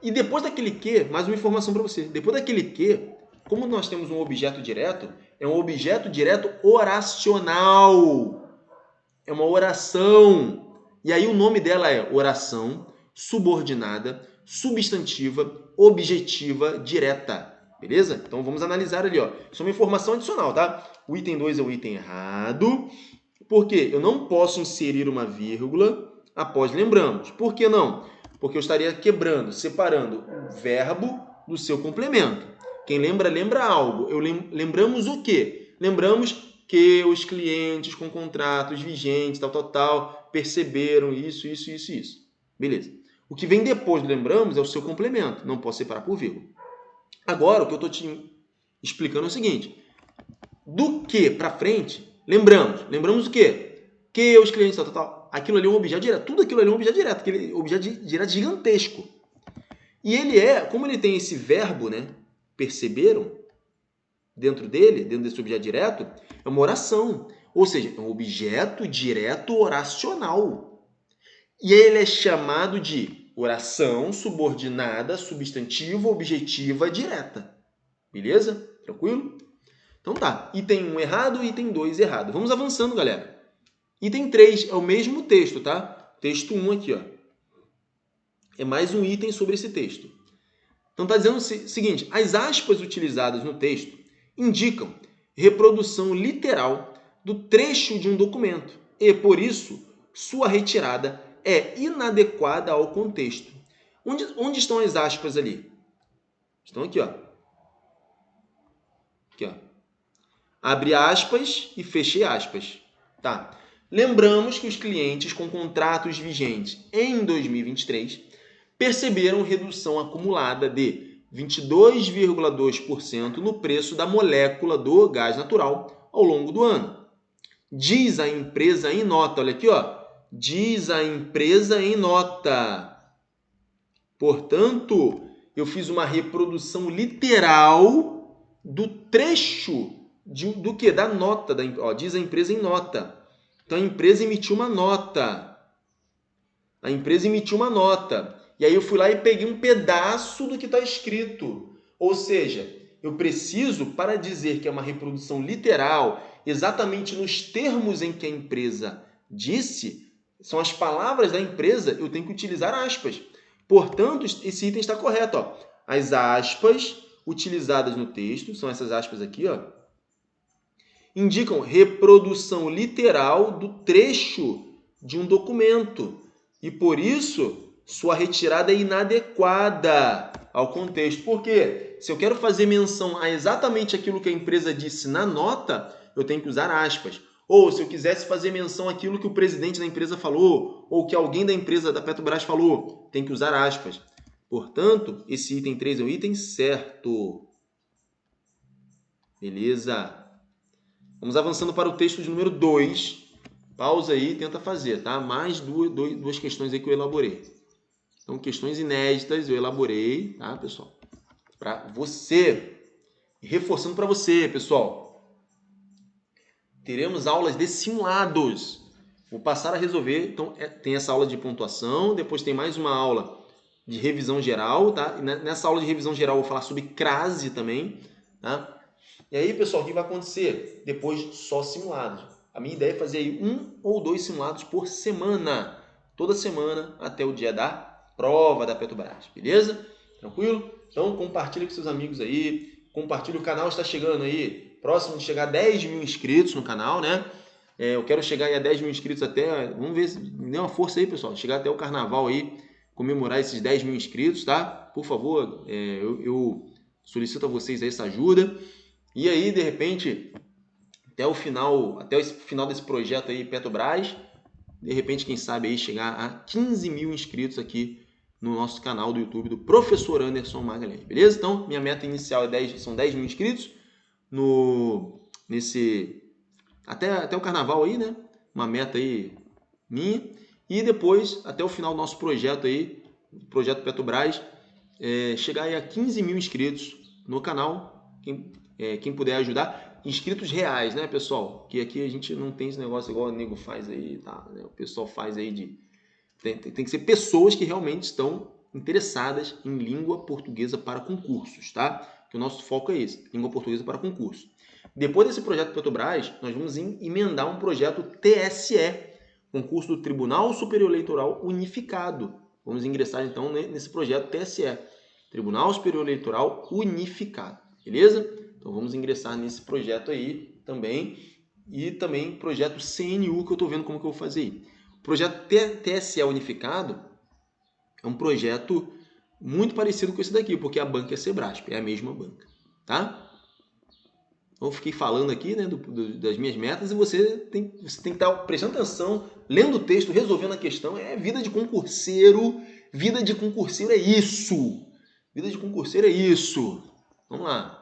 E depois daquele que, mais uma informação para você, depois daquele que, como nós temos um objeto direto, é um objeto direto oracional. É uma oração. E aí o nome dela é oração subordinada, substantiva, objetiva, direta. Beleza? Então vamos analisar ali, ó. Isso é uma informação adicional, tá? O item 2 é o item errado. Por quê? Eu não posso inserir uma vírgula após lembramos. Por que não? Porque eu estaria quebrando, separando o verbo do seu complemento. Quem lembra, lembra algo. Lembramos o quê? Lembramos que os clientes com contratos vigentes, tal, perceberam isso. Beleza. O que vem depois do lembramos é o seu complemento. Não posso separar por vírgula. Agora, o que eu estou te explicando é o seguinte. Do que para frente, lembramos. Lembramos o quê? Que os clientes, tal. Aquilo ali é um objeto direto. Tudo aquilo ali é um objeto direto. Aquele objeto direto gigantesco. E ele como ele tem esse verbo, né? Perceberam? Dentro dele, dentro desse objeto direto, é uma oração. Ou seja, é um objeto direto oracional. E ele é chamado de oração subordinada, substantiva, objetiva, direta. Beleza? Tranquilo? Então tá. Item 1 errado, item 2 errado. Vamos avançando, galera. Item 3 é o mesmo texto, tá? Texto 1 aqui, ó. É mais um item sobre esse texto. Então está dizendo o seguinte, as aspas utilizadas no texto indicam reprodução literal do trecho de um documento e, por isso, sua retirada é inadequada ao contexto. Onde estão as aspas ali? Estão aqui, ó. Aqui, ó. Abre aspas e feche aspas. Tá. Lembramos que os clientes com contratos vigentes em 2023 perceberam redução acumulada de 22,2% no preço da molécula do gás natural ao longo do ano. Diz a empresa em nota, olha aqui, ó. Diz a empresa em nota. Portanto, eu fiz uma reprodução literal do trecho do que? Da nota. Diz a empresa em nota. Então, a empresa emitiu uma nota. A empresa emitiu uma nota. E aí eu fui lá e peguei um pedaço do que está escrito. Ou seja, eu preciso, para dizer que é uma reprodução literal, exatamente nos termos em que a empresa disse, são as palavras da empresa, eu tenho que utilizar aspas. Portanto, esse item está correto. Ó. As aspas utilizadas no texto, são essas aspas aqui, ó, indicam reprodução literal do trecho de um documento. E por isso, sua retirada é inadequada ao contexto. Por quê? Se eu quero fazer menção a exatamente aquilo que a empresa disse na nota, eu tenho que usar aspas. Ou se eu quisesse fazer menção àquilo que o presidente da empresa falou, ou que alguém da empresa da Petrobras falou, tem que usar aspas. Portanto, esse item 3 é o item certo. Beleza? Vamos avançando para o texto de número 2. Pausa aí e tenta fazer, tá? Mais duas questões aí que eu elaborei. Então, questões inéditas eu elaborei, tá, pessoal? Para você. E reforçando para você, pessoal. Teremos aulas de simulados. Vou passar a resolver. Então, tem essa aula de pontuação, depois tem mais uma aula de revisão geral, tá? E nessa aula de revisão geral eu vou falar sobre crase também, tá? E aí, pessoal, o que vai acontecer? Depois, só simulados. A minha ideia é fazer aí 1 ou 2 simulados por semana. Toda semana até o dia da prova da Petrobras. Beleza? Tranquilo? Então, compartilha com seus amigos aí. Compartilha, o canal está chegando aí. Próximo de chegar a 10 mil inscritos no canal, né? Eu quero chegar aí a 10 mil inscritos até... Vamos ver, me dê uma força aí, pessoal. Chegar até o carnaval aí. Comemorar esses 10 mil inscritos, tá? Por favor, eu solicito a vocês aí essa ajuda. E aí, de repente, até o final desse projeto aí, Petrobras, de repente, quem sabe aí chegar a 15 mil inscritos aqui no nosso canal do YouTube do Professor Anderson Magalhães, beleza? Então, minha meta inicial são 10 mil inscritos até o carnaval aí, né? Uma meta aí minha. E depois, até o final do nosso projeto aí, projeto Petrobras, chegar aí a 15 mil inscritos no canal. Quem puder ajudar, inscritos reais, né, pessoal? Que aqui a gente não tem esse negócio igual o nego faz aí, tá? O pessoal faz aí tem que ser pessoas que realmente estão interessadas em língua portuguesa para concursos, tá? Que o nosso foco é esse, língua portuguesa para concurso. Depois desse projeto Petrobras, nós vamos emendar um projeto TSE, concurso do Tribunal Superior Eleitoral Unificado. Vamos ingressar então nesse projeto TSE, Tribunal Superior Eleitoral Unificado, beleza? Então vamos ingressar nesse projeto aí também. E também projeto CNU, que eu estou vendo como que eu vou fazer aí. O projeto TSE Unificado é um projeto muito parecido com esse daqui, porque a banca é Sebrasp, é a mesma banca, tá? Então eu fiquei falando aqui, né, das minhas metas, e você tem que estar prestando atenção, lendo o texto, resolvendo a questão. É vida de concurseiro. Vida de concurseiro é isso. Vida de concurseiro é isso. Vamos lá.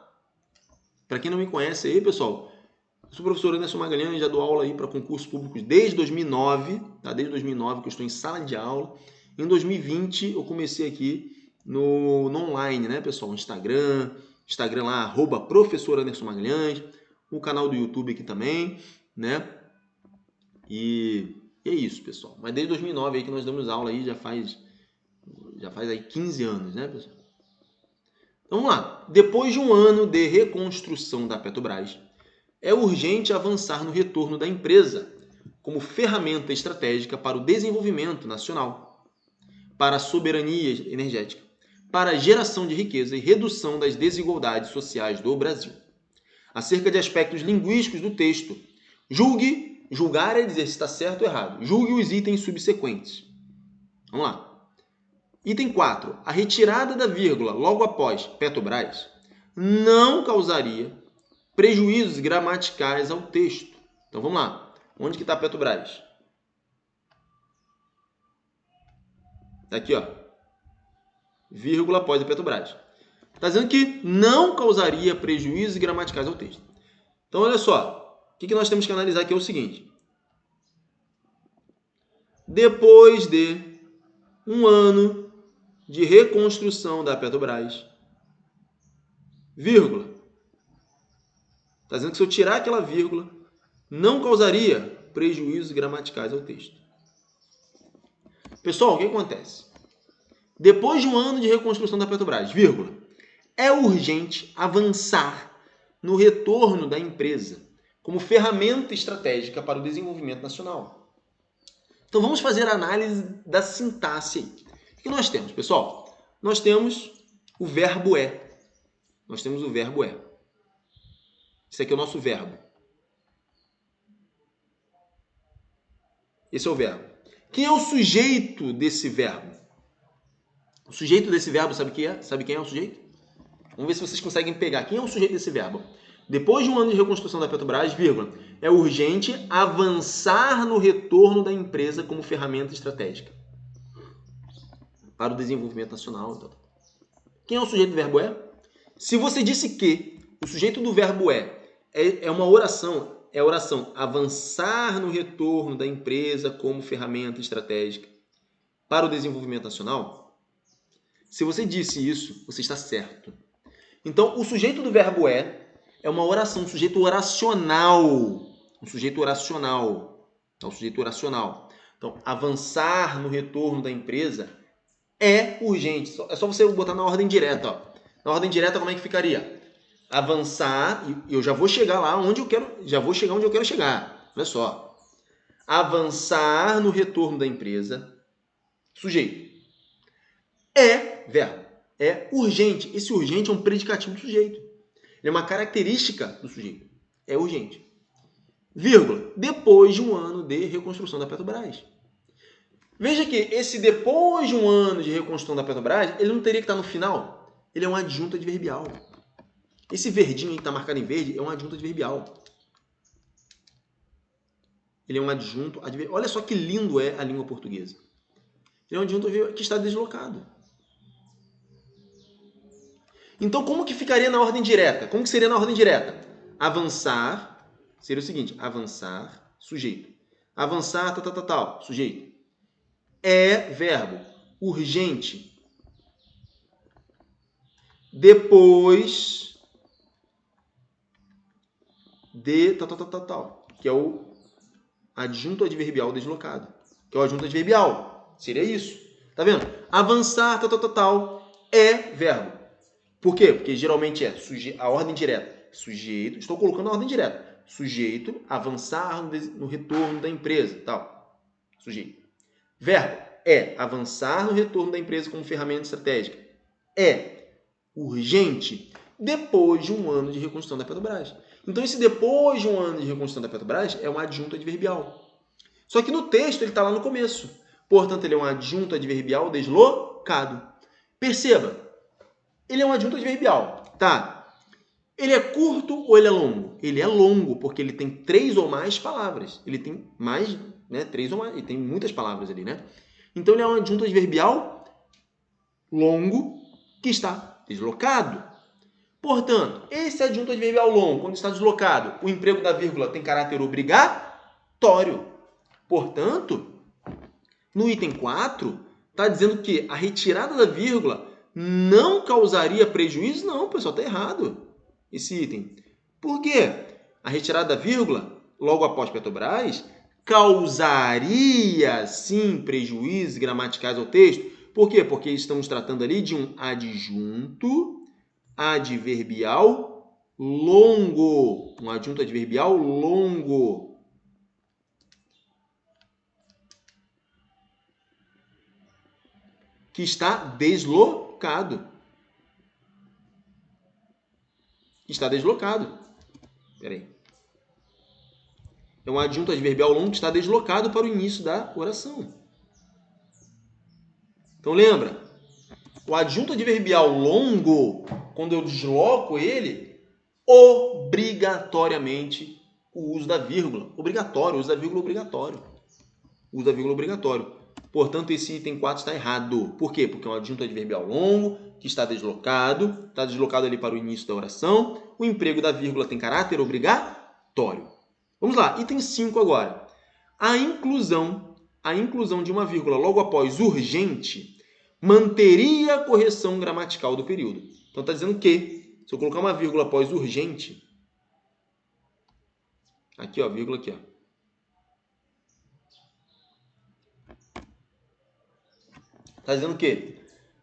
Para quem não me conhece aí, pessoal, eu sou o professor Anderson Magalhães, já dou aula aí para concursos públicos desde 2009, tá? Desde 2009 que eu estou em sala de aula. Em 2020 eu comecei aqui no online, né, pessoal? Instagram lá, @professor Anderson Magalhães, o canal do YouTube aqui também, né? E é isso, pessoal. Mas desde 2009 aí que nós damos aula aí, já faz aí 15 anos, né, pessoal? Então, vamos lá. Depois de um ano de reconstrução da Petrobras, é urgente avançar no retorno da empresa como ferramenta estratégica para o desenvolvimento nacional, para a soberania energética, para a geração de riqueza e redução das desigualdades sociais do Brasil. Acerca de aspectos linguísticos do texto, julgar é dizer se está certo ou errado. Julgue os itens subsequentes. Vamos lá. Item 4. A retirada da vírgula logo após Petrobras não causaria prejuízos gramaticais ao texto. Então vamos lá. Onde que está Petrobras? Está aqui, ó. Vírgula após a Petrobras. Está dizendo que não causaria prejuízos gramaticais ao texto. Então olha só. O que nós temos que analisar aqui é o seguinte. Depois de um ano de reconstrução da Petrobras, vírgula. Está dizendo que se eu tirar aquela vírgula, não causaria prejuízos gramaticais ao texto. Pessoal, o que acontece? Depois de um ano de reconstrução da Petrobras, vírgula, é urgente avançar no retorno da empresa como ferramenta estratégica para o desenvolvimento nacional. Então vamos fazer a análise da sintaxe aí. O que nós temos, pessoal? Nós temos o verbo é. Nós temos o verbo é. Esse aqui é o nosso verbo. Esse é o verbo. Quem é o sujeito desse verbo? O sujeito desse verbo, sabe quem é? Sabe quem é o sujeito? Vamos ver se vocês conseguem pegar. Quem é o sujeito desse verbo? Depois de um ano de reconstrução da Petrobras, vírgula, é urgente avançar no retorno da empresa como ferramenta estratégica para o desenvolvimento nacional. Quem é o sujeito do verbo é? Se você disse que o sujeito do verbo é uma oração, é a oração avançar no retorno da empresa como ferramenta estratégica para o desenvolvimento nacional, se você disse isso, você está certo. Então, o sujeito do verbo é uma oração, um sujeito oracional. Um sujeito oracional. É um sujeito oracional. Então, avançar no retorno da empresa é urgente. É só você botar na ordem direta. Ó. Na ordem direta, como é que ficaria? Avançar, e eu já vou chegar lá onde eu quero, já vou chegar onde eu quero chegar. Olha só. Avançar no retorno da empresa, sujeito. É verbo. É urgente. Esse urgente é um predicativo do sujeito. Ele é uma característica do sujeito. É urgente. Vírgula. Depois de um ano de reconstrução da Petrobras. Veja que esse depois de um ano de reconstrução da Petrobras, ele não teria que estar no final. Ele é um adjunto adverbial. Esse verdinho aí que está marcado em verde é um adjunto adverbial. Ele é um adjunto adverbial. Olha só que lindo é a língua portuguesa. Ele é um adjunto adverbial que está deslocado. Então, como que ficaria na ordem direta? Como que seria na ordem direta? Avançar, seria o seguinte, avançar, sujeito. Avançar, tal, sujeito. É verbo, urgente. Depois de tal, que é o adjunto adverbial deslocado. Que é o adjunto adverbial. Seria isso. Tá vendo? Avançar, tal, é verbo. Por quê? Porque geralmente é a ordem direta. Sujeito, estou colocando a ordem direta. Sujeito, avançar no retorno da empresa, tal. Sujeito. Verbo é avançar no retorno da empresa como ferramenta estratégica. É urgente depois de um ano de reconstrução da Petrobras. Então, esse depois de um ano de reconstrução da Petrobras é um adjunto adverbial. Só que no texto ele está lá no começo. Portanto, ele é um adjunto adverbial deslocado. Perceba, ele é um adjunto adverbial, tá? Ele é curto ou ele é longo? Ele é longo, porque ele tem 3 ou mais palavras. Ele tem mais, né? 3 ou mais, ele tem muitas palavras ali, né? Então, ele é um adjunto adverbial longo que está deslocado. Portanto, esse adjunto adverbial longo, quando está deslocado, o emprego da vírgula tem caráter obrigatório. Portanto, no item 4, está dizendo que a retirada da vírgula não causaria prejuízo? Não, pessoal, está errado esse item. Por quê? A retirada da vírgula, logo após Petrobras, causaria, sim, prejuízos gramaticais ao texto. Por quê? Porque estamos tratando ali de um adjunto adverbial longo. Um adjunto adverbial longo. Que está deslocado. Está deslocado. Espera aí. É um adjunto adverbial longo que está deslocado para o início da oração. Então, lembra? O adjunto adverbial longo, quando eu desloco ele, obrigatoriamente o uso da vírgula. Obrigatório, o uso da vírgula obrigatório. O uso da vírgula obrigatório. Portanto, esse item 4 está errado. Por quê? Porque é um adjunto adverbial longo, que está deslocado ali para o início da oração. O emprego da vírgula tem caráter obrigatório. Vamos lá, item 5 agora. A inclusão de uma vírgula logo após urgente manteria a correção gramatical do período. Então, está dizendo que, se eu colocar uma vírgula após urgente, aqui, ó, vírgula aqui, ó. Está dizendo o quê?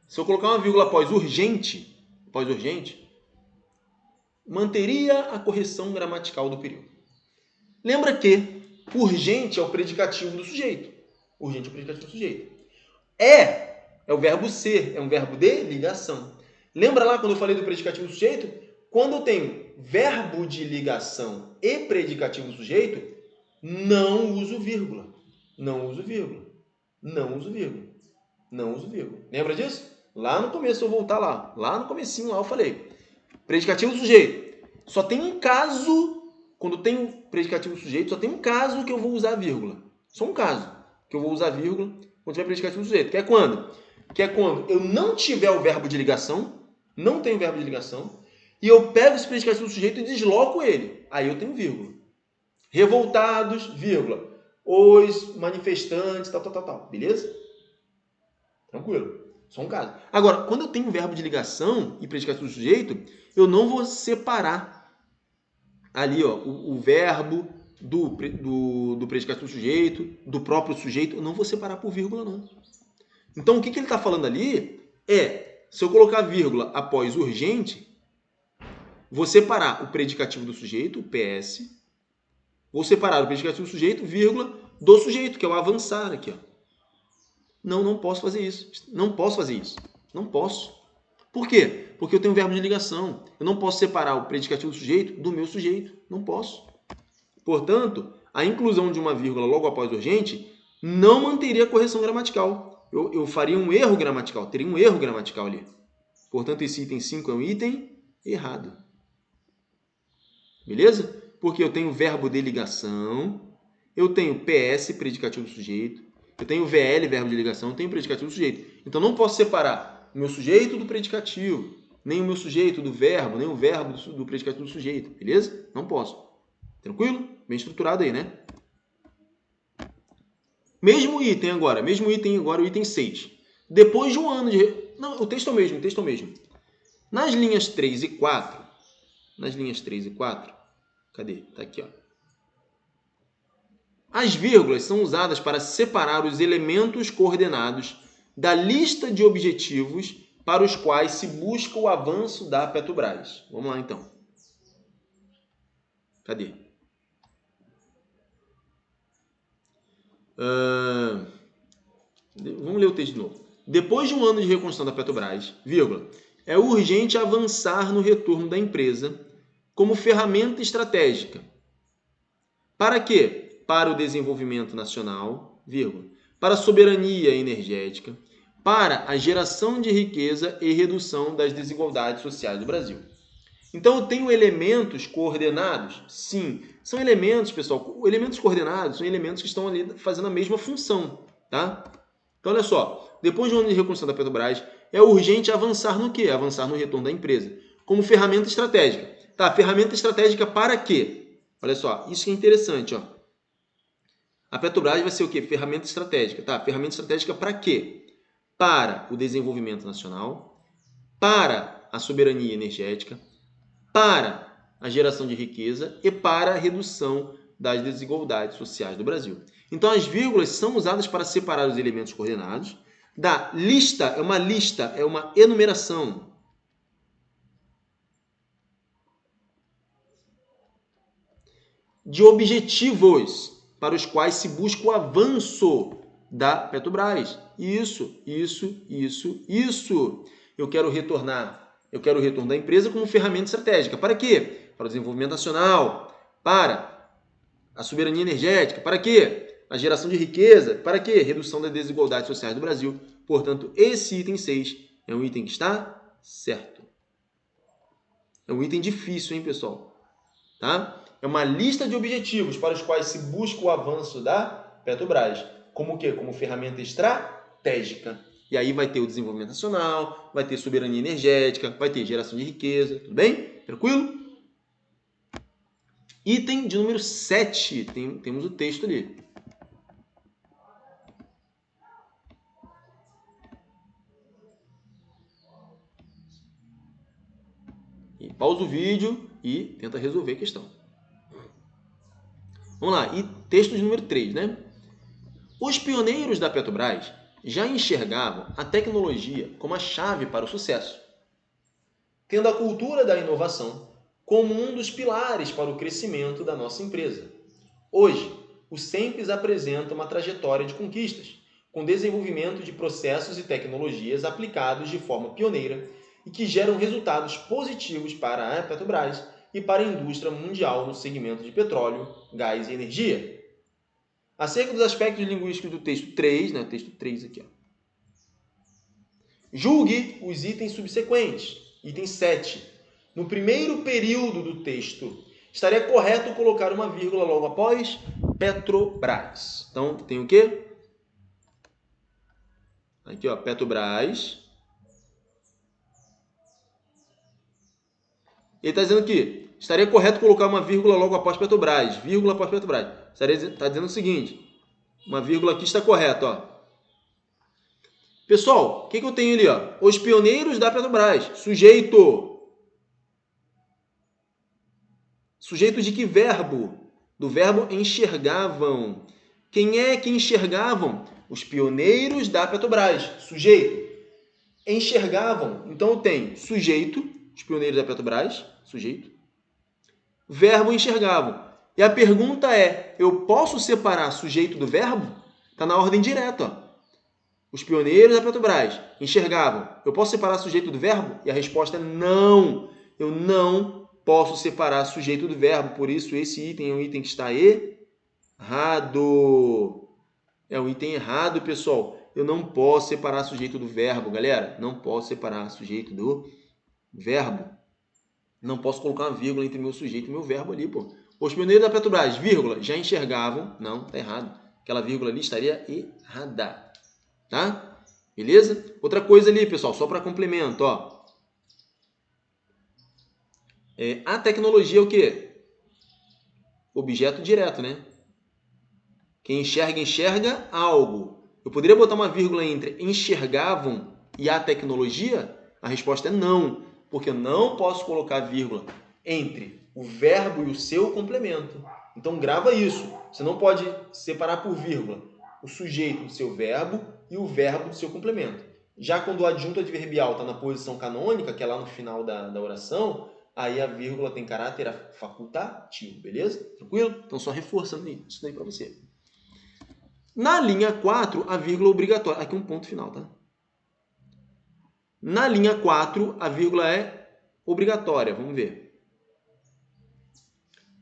Se eu colocar uma vírgula após urgente, manteria a correção gramatical do período. Lembra que urgente é o predicativo do sujeito. Urgente é o predicativo do sujeito. É o verbo ser, é um verbo de ligação. Lembra lá quando eu falei do predicativo do sujeito? Quando eu tenho verbo de ligação e predicativo do sujeito, não uso vírgula. Não uso vírgula. Não uso vírgula. Não uso vírgula. Lembra disso? Lá no começo, eu vou voltar lá. Lá no comecinho lá eu falei. Predicativo do sujeito. Só tem um caso, quando tem predicativo do sujeito, só tem um caso que eu vou usar vírgula. Só um caso que eu vou usar vírgula quando tiver predicativo do sujeito. Que é quando? Que é quando eu não tiver o verbo de ligação, não tenho verbo de ligação, e eu pego esse predicativo do sujeito e desloco ele. Aí eu tenho vírgula. Revoltados, vírgula. Os manifestantes, tal. Beleza? Tranquilo. Só um caso. Agora, quando eu tenho verbo de ligação e predicativo do sujeito, eu não vou separar ali o verbo do predicativo do sujeito, do próprio sujeito, eu não vou separar por vírgula, não. Então, o que ele está falando ali é, se eu colocar vírgula após urgente, vou separar o predicativo do sujeito, o PS, vou separar o predicativo do sujeito, vírgula, do sujeito, que é o avançar aqui, ó. Não posso fazer isso. Não posso fazer isso. Não posso. Por quê? Porque eu tenho um verbo de ligação. Eu não posso separar o predicativo do sujeito do meu sujeito. Não posso. Portanto, a inclusão de uma vírgula logo após urgente não manteria a correção gramatical. Eu faria um erro gramatical. Teria um erro gramatical ali. Portanto, esse item 5 é um item errado. Beleza? Porque eu tenho verbo de ligação, eu tenho PS, predicativo do sujeito, eu tenho VL, verbo de ligação, eu tenho predicativo do sujeito. Então, não posso separar o meu sujeito do predicativo, nem o meu sujeito do verbo, nem o verbo do predicativo do sujeito. Beleza? Não posso. Tranquilo? Bem estruturado aí, né? Mesmo item agora, o item 6. Depois de um ano de... Não, o texto é o mesmo. Nas linhas 3 e 4, cadê? Tá aqui, ó. As vírgulas são usadas para separar os elementos coordenados da lista de objetivos para os quais se busca o avanço da Petrobras. Vamos lá, então. Cadê? Vamos ler o texto de novo. Depois de um ano de reconstrução da Petrobras, vírgula, é urgente avançar no retorno da empresa como ferramenta estratégica. Para quê? Para o desenvolvimento nacional, vírgula, para a soberania energética, para a geração de riqueza e redução das desigualdades sociais do Brasil. Então, eu tenho elementos coordenados? Sim. São elementos, pessoal, elementos coordenados são elementos que estão ali fazendo a mesma função, tá? Então, olha só, depois de um ano de reconstrução da Petrobras, é urgente avançar no quê? Avançar no retorno da empresa, como ferramenta estratégica. Tá, ferramenta estratégica para quê? Olha só, isso que é interessante, ó. A Petrobras vai ser o quê? Ferramenta estratégica. Tá? Ferramenta estratégica para quê? Para o desenvolvimento nacional, para a soberania energética, para a geração de riqueza e para a redução das desigualdades sociais do Brasil. Então, as vírgulas são usadas para separar os elementos coordenados da lista, é uma enumeração. De objetivos para os quais se busca o avanço da Petrobras. Isso. Eu quero o retorno da empresa como ferramenta estratégica. Para quê? Para o desenvolvimento nacional, para a soberania energética, para quê? A geração de riqueza, para quê? Redução das desigualdades sociais do Brasil. Portanto, esse item 6 é um item que está certo. É um item difícil, hein, pessoal? Tá? É uma lista de objetivos para os quais se busca o avanço da Petrobras. Como o quê? Como ferramenta estratégica. E aí vai ter o desenvolvimento nacional, vai ter soberania energética, vai ter geração de riqueza. Tudo bem? Tranquilo? Item de número 7. Temos o texto ali. E pausa o vídeo e tenta resolver a questão. Vamos lá, e texto de número 3, né? Os pioneiros da Petrobras já enxergavam a tecnologia como a chave para o sucesso, tendo a cultura da inovação como um dos pilares para o crescimento da nossa empresa. Hoje, o SEMPES apresenta uma trajetória de conquistas, com desenvolvimento de processos e tecnologias aplicados de forma pioneira e que geram resultados positivos para a Petrobras e para a indústria mundial no segmento de petróleo, gás e energia. Acerca dos aspectos linguísticos do texto 3, né, texto 3 aqui, ó. Julgue os itens subsequentes. Item 7. No primeiro período do texto, estaria correto colocar uma vírgula logo após Petrobras. Então, tem o quê? Aqui, ó, Petrobras. Ele está dizendo que estaria correto colocar uma vírgula logo após Petrobras. Vírgula após Petrobras. Está dizendo o seguinte. Uma vírgula aqui está correta, ó. Pessoal, o que eu tenho ali, ó? Os pioneiros da Petrobras. Sujeito. Sujeito de que verbo? Do verbo enxergavam. Quem é que enxergavam? Os pioneiros da Petrobras. Sujeito. Enxergavam. Então tem sujeito, os pioneiros da Petrobras, sujeito. Verbo enxergavam. E a pergunta é, eu posso separar sujeito do verbo? Está na ordem direta, ó. Os pioneiros da Petrobras enxergavam. Eu posso separar sujeito do verbo? E a resposta é não. Eu não posso separar sujeito do verbo. Por isso, esse item é um item que está errado. É um item errado, pessoal. Eu não posso separar sujeito do verbo, galera. Não posso separar sujeito do verbo. Não posso colocar uma vírgula entre meu sujeito e meu verbo ali, pô. Os pioneiros da Petrobras, vírgula, já enxergavam. Não, tá errado. Aquela vírgula ali estaria errada. Tá? Beleza? Outra coisa ali, pessoal, só para complemento, ó. A tecnologia é o quê? Objeto direto, né? Quem enxerga, enxerga algo. Eu poderia botar uma vírgula entre enxergavam e a tecnologia? A resposta é não, porque eu não posso colocar vírgula entre o verbo e o seu complemento. Então, grava isso. Você não pode separar por vírgula o sujeito do seu verbo e o verbo do seu complemento. Já quando o adjunto adverbial está na posição canônica, que é lá no final da oração, aí a vírgula tem caráter facultativo, beleza? Tranquilo? Então, só reforçando isso daí para você. Na linha 4, a vírgula é obrigatória. Aqui um ponto final, tá? Na linha 4, a vírgula é obrigatória. Vamos ver.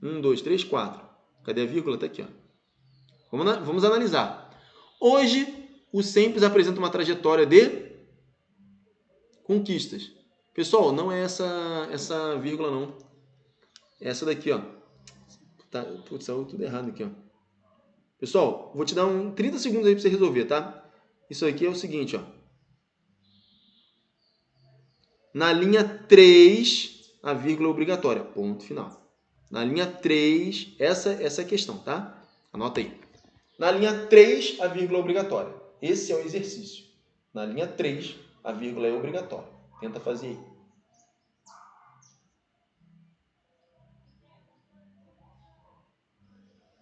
1, 2, 3, 4. Cadê a vírgula? Está aqui, ó. Vamos analisar. Hoje, o SEMPES apresenta uma trajetória de conquistas. Pessoal, não é essa vírgula, não. É essa daqui, ó. Putz, saiu tudo errado aqui, ó. Pessoal, vou te dar 30 segundos aí para você resolver, tá? Isso aqui é o seguinte, ó. Na linha 3, a vírgula é obrigatória. Ponto final. Na linha 3, essa é a questão, tá? Anota aí. Na linha 3, a vírgula é obrigatória. Esse é o exercício. Na linha 3, a vírgula é obrigatória. Tenta fazer aí.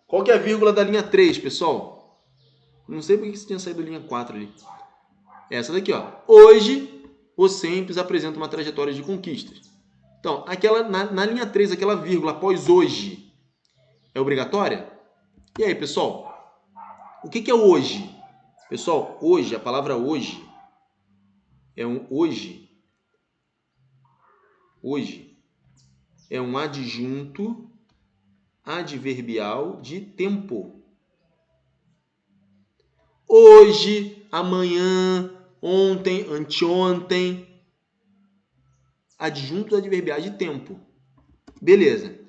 Qual que é a vírgula da linha 3, pessoal? Não sei por que você tinha saído da linha 4 ali. Essa daqui, ó. Hoje, o SEMPES apresenta uma trajetória de conquistas. Então, na linha 3, aquela vírgula após hoje é obrigatória? E aí, pessoal? O que é hoje? Pessoal, hoje, a palavra hoje é hoje é um adjunto adverbial de tempo. Hoje, amanhã, ontem, anteontem. Adjuntos adverbiais de tempo. Beleza.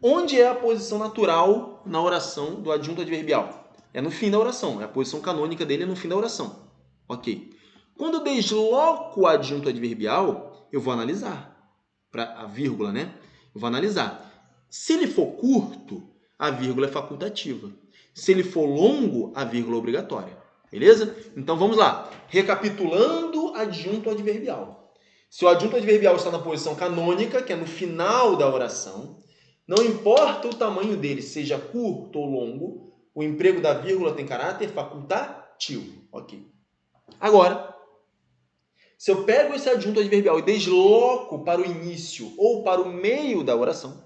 Onde é a posição natural na oração do adjunto adverbial? É no fim da oração. A posição canônica dele é no fim da oração. Ok. Quando eu desloco o adjunto adverbial, eu vou analisar. Para a vírgula, né? Eu vou analisar. Se ele for curto, a vírgula é facultativa. Se ele for longo, a vírgula é obrigatória. Beleza? Então vamos lá. Recapitulando adjunto adverbial. Se o adjunto adverbial está na posição canônica, que é no final da oração, não importa o tamanho dele, seja curto ou longo, o emprego da vírgula tem caráter facultativo. facultativo. Ok. Agora, se eu pego esse adjunto adverbial e desloco para o início ou para o meio da oração,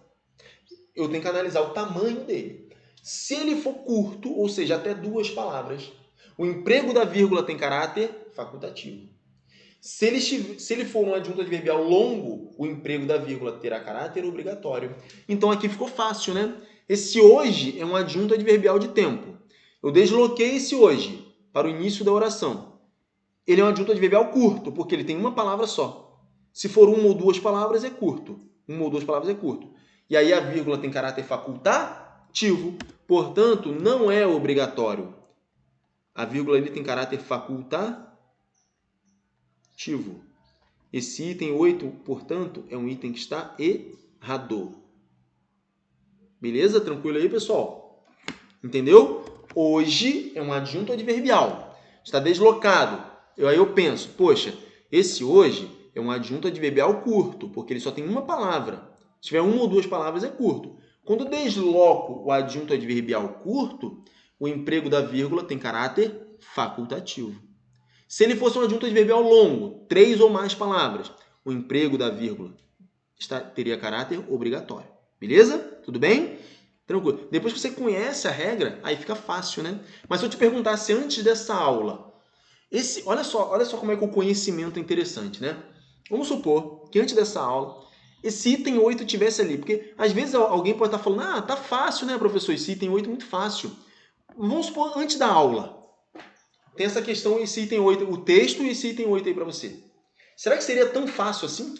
eu tenho que analisar o tamanho dele. Se ele for curto, ou seja, até 2 palavras, o emprego da vírgula tem caráter facultativo. Se ele for um adjunto adverbial longo, o emprego da vírgula terá caráter obrigatório. Então aqui ficou fácil, né? Esse hoje é um adjunto adverbial de tempo. Eu desloquei esse hoje para o início da oração. Ele é um adjunto adverbial curto, porque ele tem uma palavra só. Se for 1 ou 2 palavras, é curto. 1 ou 2 palavras é curto. E aí a vírgula tem caráter facultativo, portanto, não é obrigatório. A vírgula ele tem caráter facultativo. Esse item 8, portanto, é um item que está errado. Beleza? Tranquilo aí, pessoal? Entendeu? Hoje é um adjunto adverbial. Está deslocado. Aí eu penso, poxa, esse hoje é um adjunto adverbial curto, porque ele só tem uma palavra. Se tiver 1 ou 2 palavras, é curto. Quando eu desloco o adjunto adverbial curto, o emprego da vírgula tem caráter facultativo. Se ele fosse um adjunto adverbial longo, 3 ou mais palavras, o emprego da vírgula teria caráter obrigatório. Beleza? Tudo bem? Tranquilo. Depois que você conhece a regra, aí fica fácil, né? Mas se eu te perguntasse antes dessa aula, olha só como é que o conhecimento é interessante, né? Vamos supor que antes dessa aula, esse item 8 tivesse ali, porque às vezes alguém pode estar falando, tá fácil, né, professor? Esse item 8 é muito fácil. Vamos supor, antes da aula, tem essa questão, esse item 8, o texto e esse item 8 aí para você. Será que seria tão fácil assim?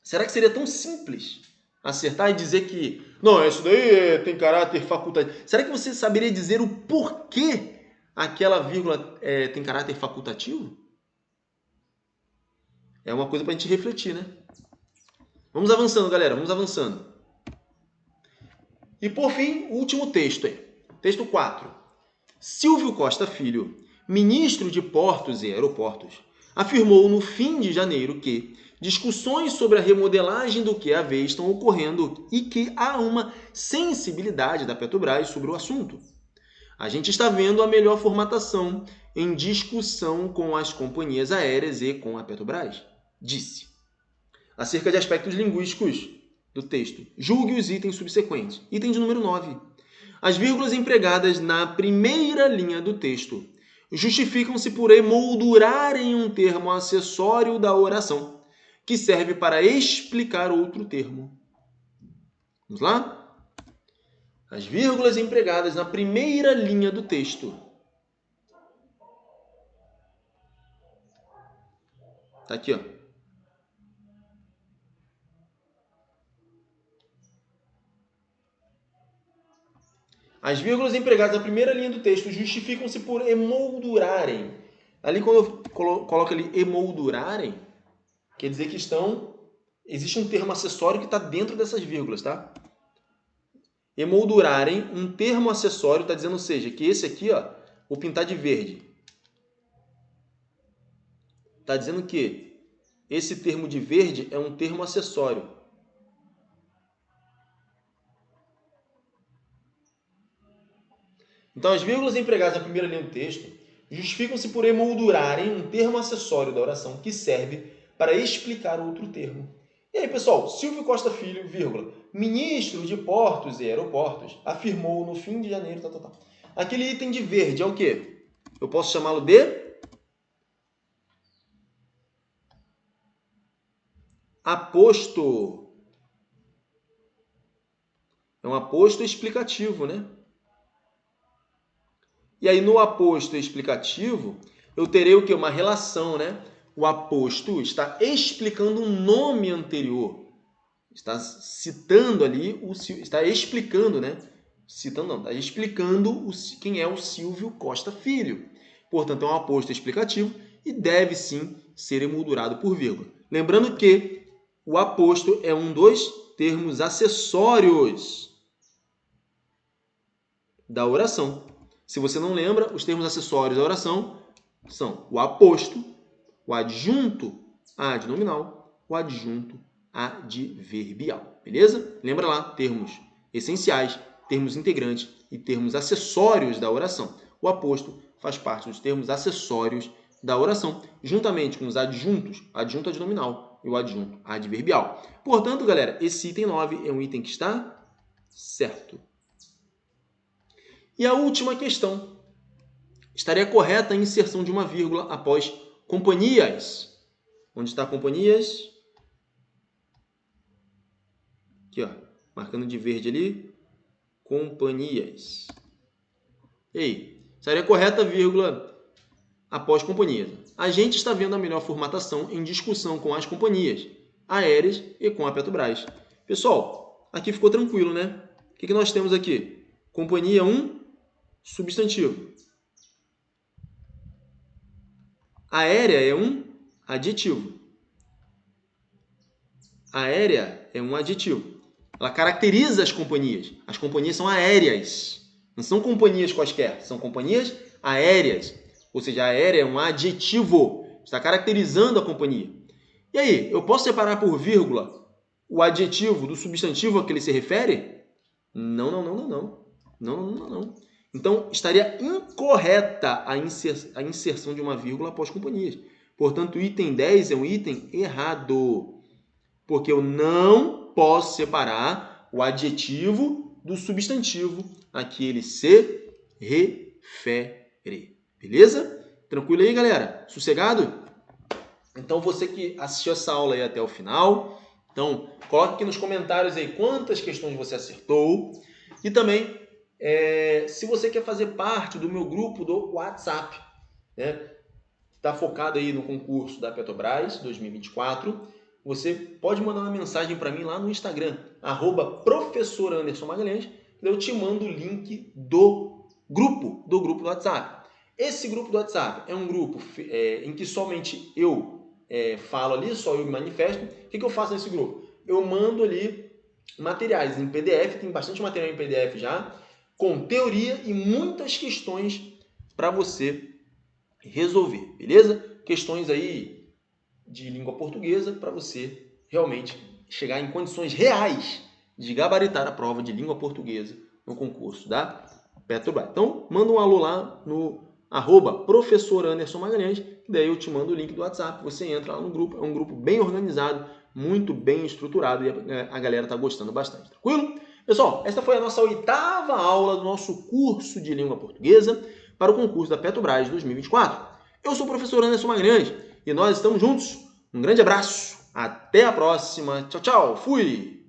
Será que seria tão simples acertar e dizer que, não, isso daí tem caráter facultativo? Será que você saberia dizer o porquê aquela vírgula tem caráter facultativo? É uma coisa para a gente refletir, né? Vamos avançando, galera, vamos avançando. E por fim, o último texto aí. Texto 4. Silvio Costa Filho, ministro de Portos e Aeroportos, afirmou no fim de janeiro que discussões sobre a remodelagem do QAV estão ocorrendo e que há uma sensibilidade da Petrobras sobre o assunto. A gente está vendo a melhor formatação em discussão com as companhias aéreas e com a Petrobras, disse. Acerca de aspectos linguísticos do texto, julgue os itens subsequentes. Item de número 9. As vírgulas empregadas na primeira linha do texto justificam-se por emoldurarem um termo acessório da oração, que serve para explicar outro termo. Vamos lá? As vírgulas empregadas na primeira linha do texto. Tá aqui, ó. As vírgulas empregadas na primeira linha do texto justificam-se por emoldurarem. Ali, quando eu coloco ali emoldurarem, quer dizer que existe um termo acessório que está dentro dessas vírgulas, tá? Emoldurarem, um termo acessório, está dizendo, ou seja, que esse aqui, ó, vou pintar de verde. Está dizendo que esse termo de verde é um termo acessório. Então, as vírgulas empregadas na primeira linha do texto justificam-se por emoldurarem um termo acessório da oração que serve para explicar outro termo. E aí, pessoal, Silvio Costa Filho, vírgula, ministro de Portos e Aeroportos, afirmou no fim de janeiro, Aquele item de verde é o quê? Eu posso chamá-lo de aposto. É um aposto explicativo, né? E aí, no aposto explicativo, eu terei o quê? Uma relação, né? O aposto está explicando um nome anterior. Está citando ali, está explicando, né? Citando não, está explicando quem é o Silvio Costa Filho. Portanto, é um aposto explicativo e deve sim ser emoldurado por vírgula. Lembrando que o aposto é um dos termos acessórios da oração. Se você não lembra, os termos acessórios da oração são o aposto, o adjunto adnominal, o adjunto adverbial. Beleza? Lembra lá, termos essenciais, termos integrantes e termos acessórios da oração. o aposto faz parte dos termos acessórios da oração, juntamente com os adjuntos, adjunto adnominal e o adjunto adverbial. Portanto, galera, esse item 9 é um item que está certo. E a última questão. Estaria correta a inserção de uma vírgula após companhias. Onde está companhias? Aqui, ó, marcando de verde ali. Companhias. E aí? Estaria correta a vírgula após companhias. A gente está vendo a melhor formatação em discussão com as companhias aéreas e com a Petrobras. Pessoal, aqui ficou tranquilo, né? O que nós temos aqui? Companhia 1, substantivo. Aérea é um adjetivo. Aérea é um adjetivo. Ela caracteriza as companhias. As companhias são aéreas. Não são companhias quaisquer, são companhias aéreas. Ou seja, aérea é um adjetivo. Está caracterizando a companhia. E aí, eu posso separar por vírgula o adjetivo do substantivo a que ele se refere? Não. Não. Então, estaria incorreta a inserção de uma vírgula após companhias. Portanto, o item 10 é um item errado. Porque eu não posso separar o adjetivo do substantivo a que ele se refere. Beleza? Tranquilo aí, galera? Sossegado? Então, você que assistiu essa aula aí até o final, então, coloque aqui nos comentários aí quantas questões você acertou. E também, se você quer fazer parte do meu grupo do WhatsApp, né? Está focado aí no concurso da Petrobras 2024, você pode mandar uma mensagem para mim lá no Instagram, @professorandersonmagalhães, e eu te mando o link do grupo do WhatsApp. Esse grupo do WhatsApp é um grupo em que somente eu falo ali, só eu me manifesto. O que eu faço nesse grupo? Eu mando ali materiais em PDF, tem bastante material em PDF já, com teoria e muitas questões para você resolver, beleza? Questões aí de língua portuguesa para você realmente chegar em condições reais de gabaritar a prova de língua portuguesa no concurso da Petrobras. Então, manda um alô lá no @professorandersonmagalhães, que daí eu te mando o link do WhatsApp, você entra lá no grupo, é um grupo bem organizado, muito bem estruturado e a galera está gostando bastante, tranquilo? Pessoal, esta foi a nossa 8ª aula do nosso curso de língua portuguesa para o concurso da Petrobras 2024. Eu sou o professor Anderson Magalhães e nós estamos juntos. Um grande abraço, até a próxima, tchau, tchau, fui!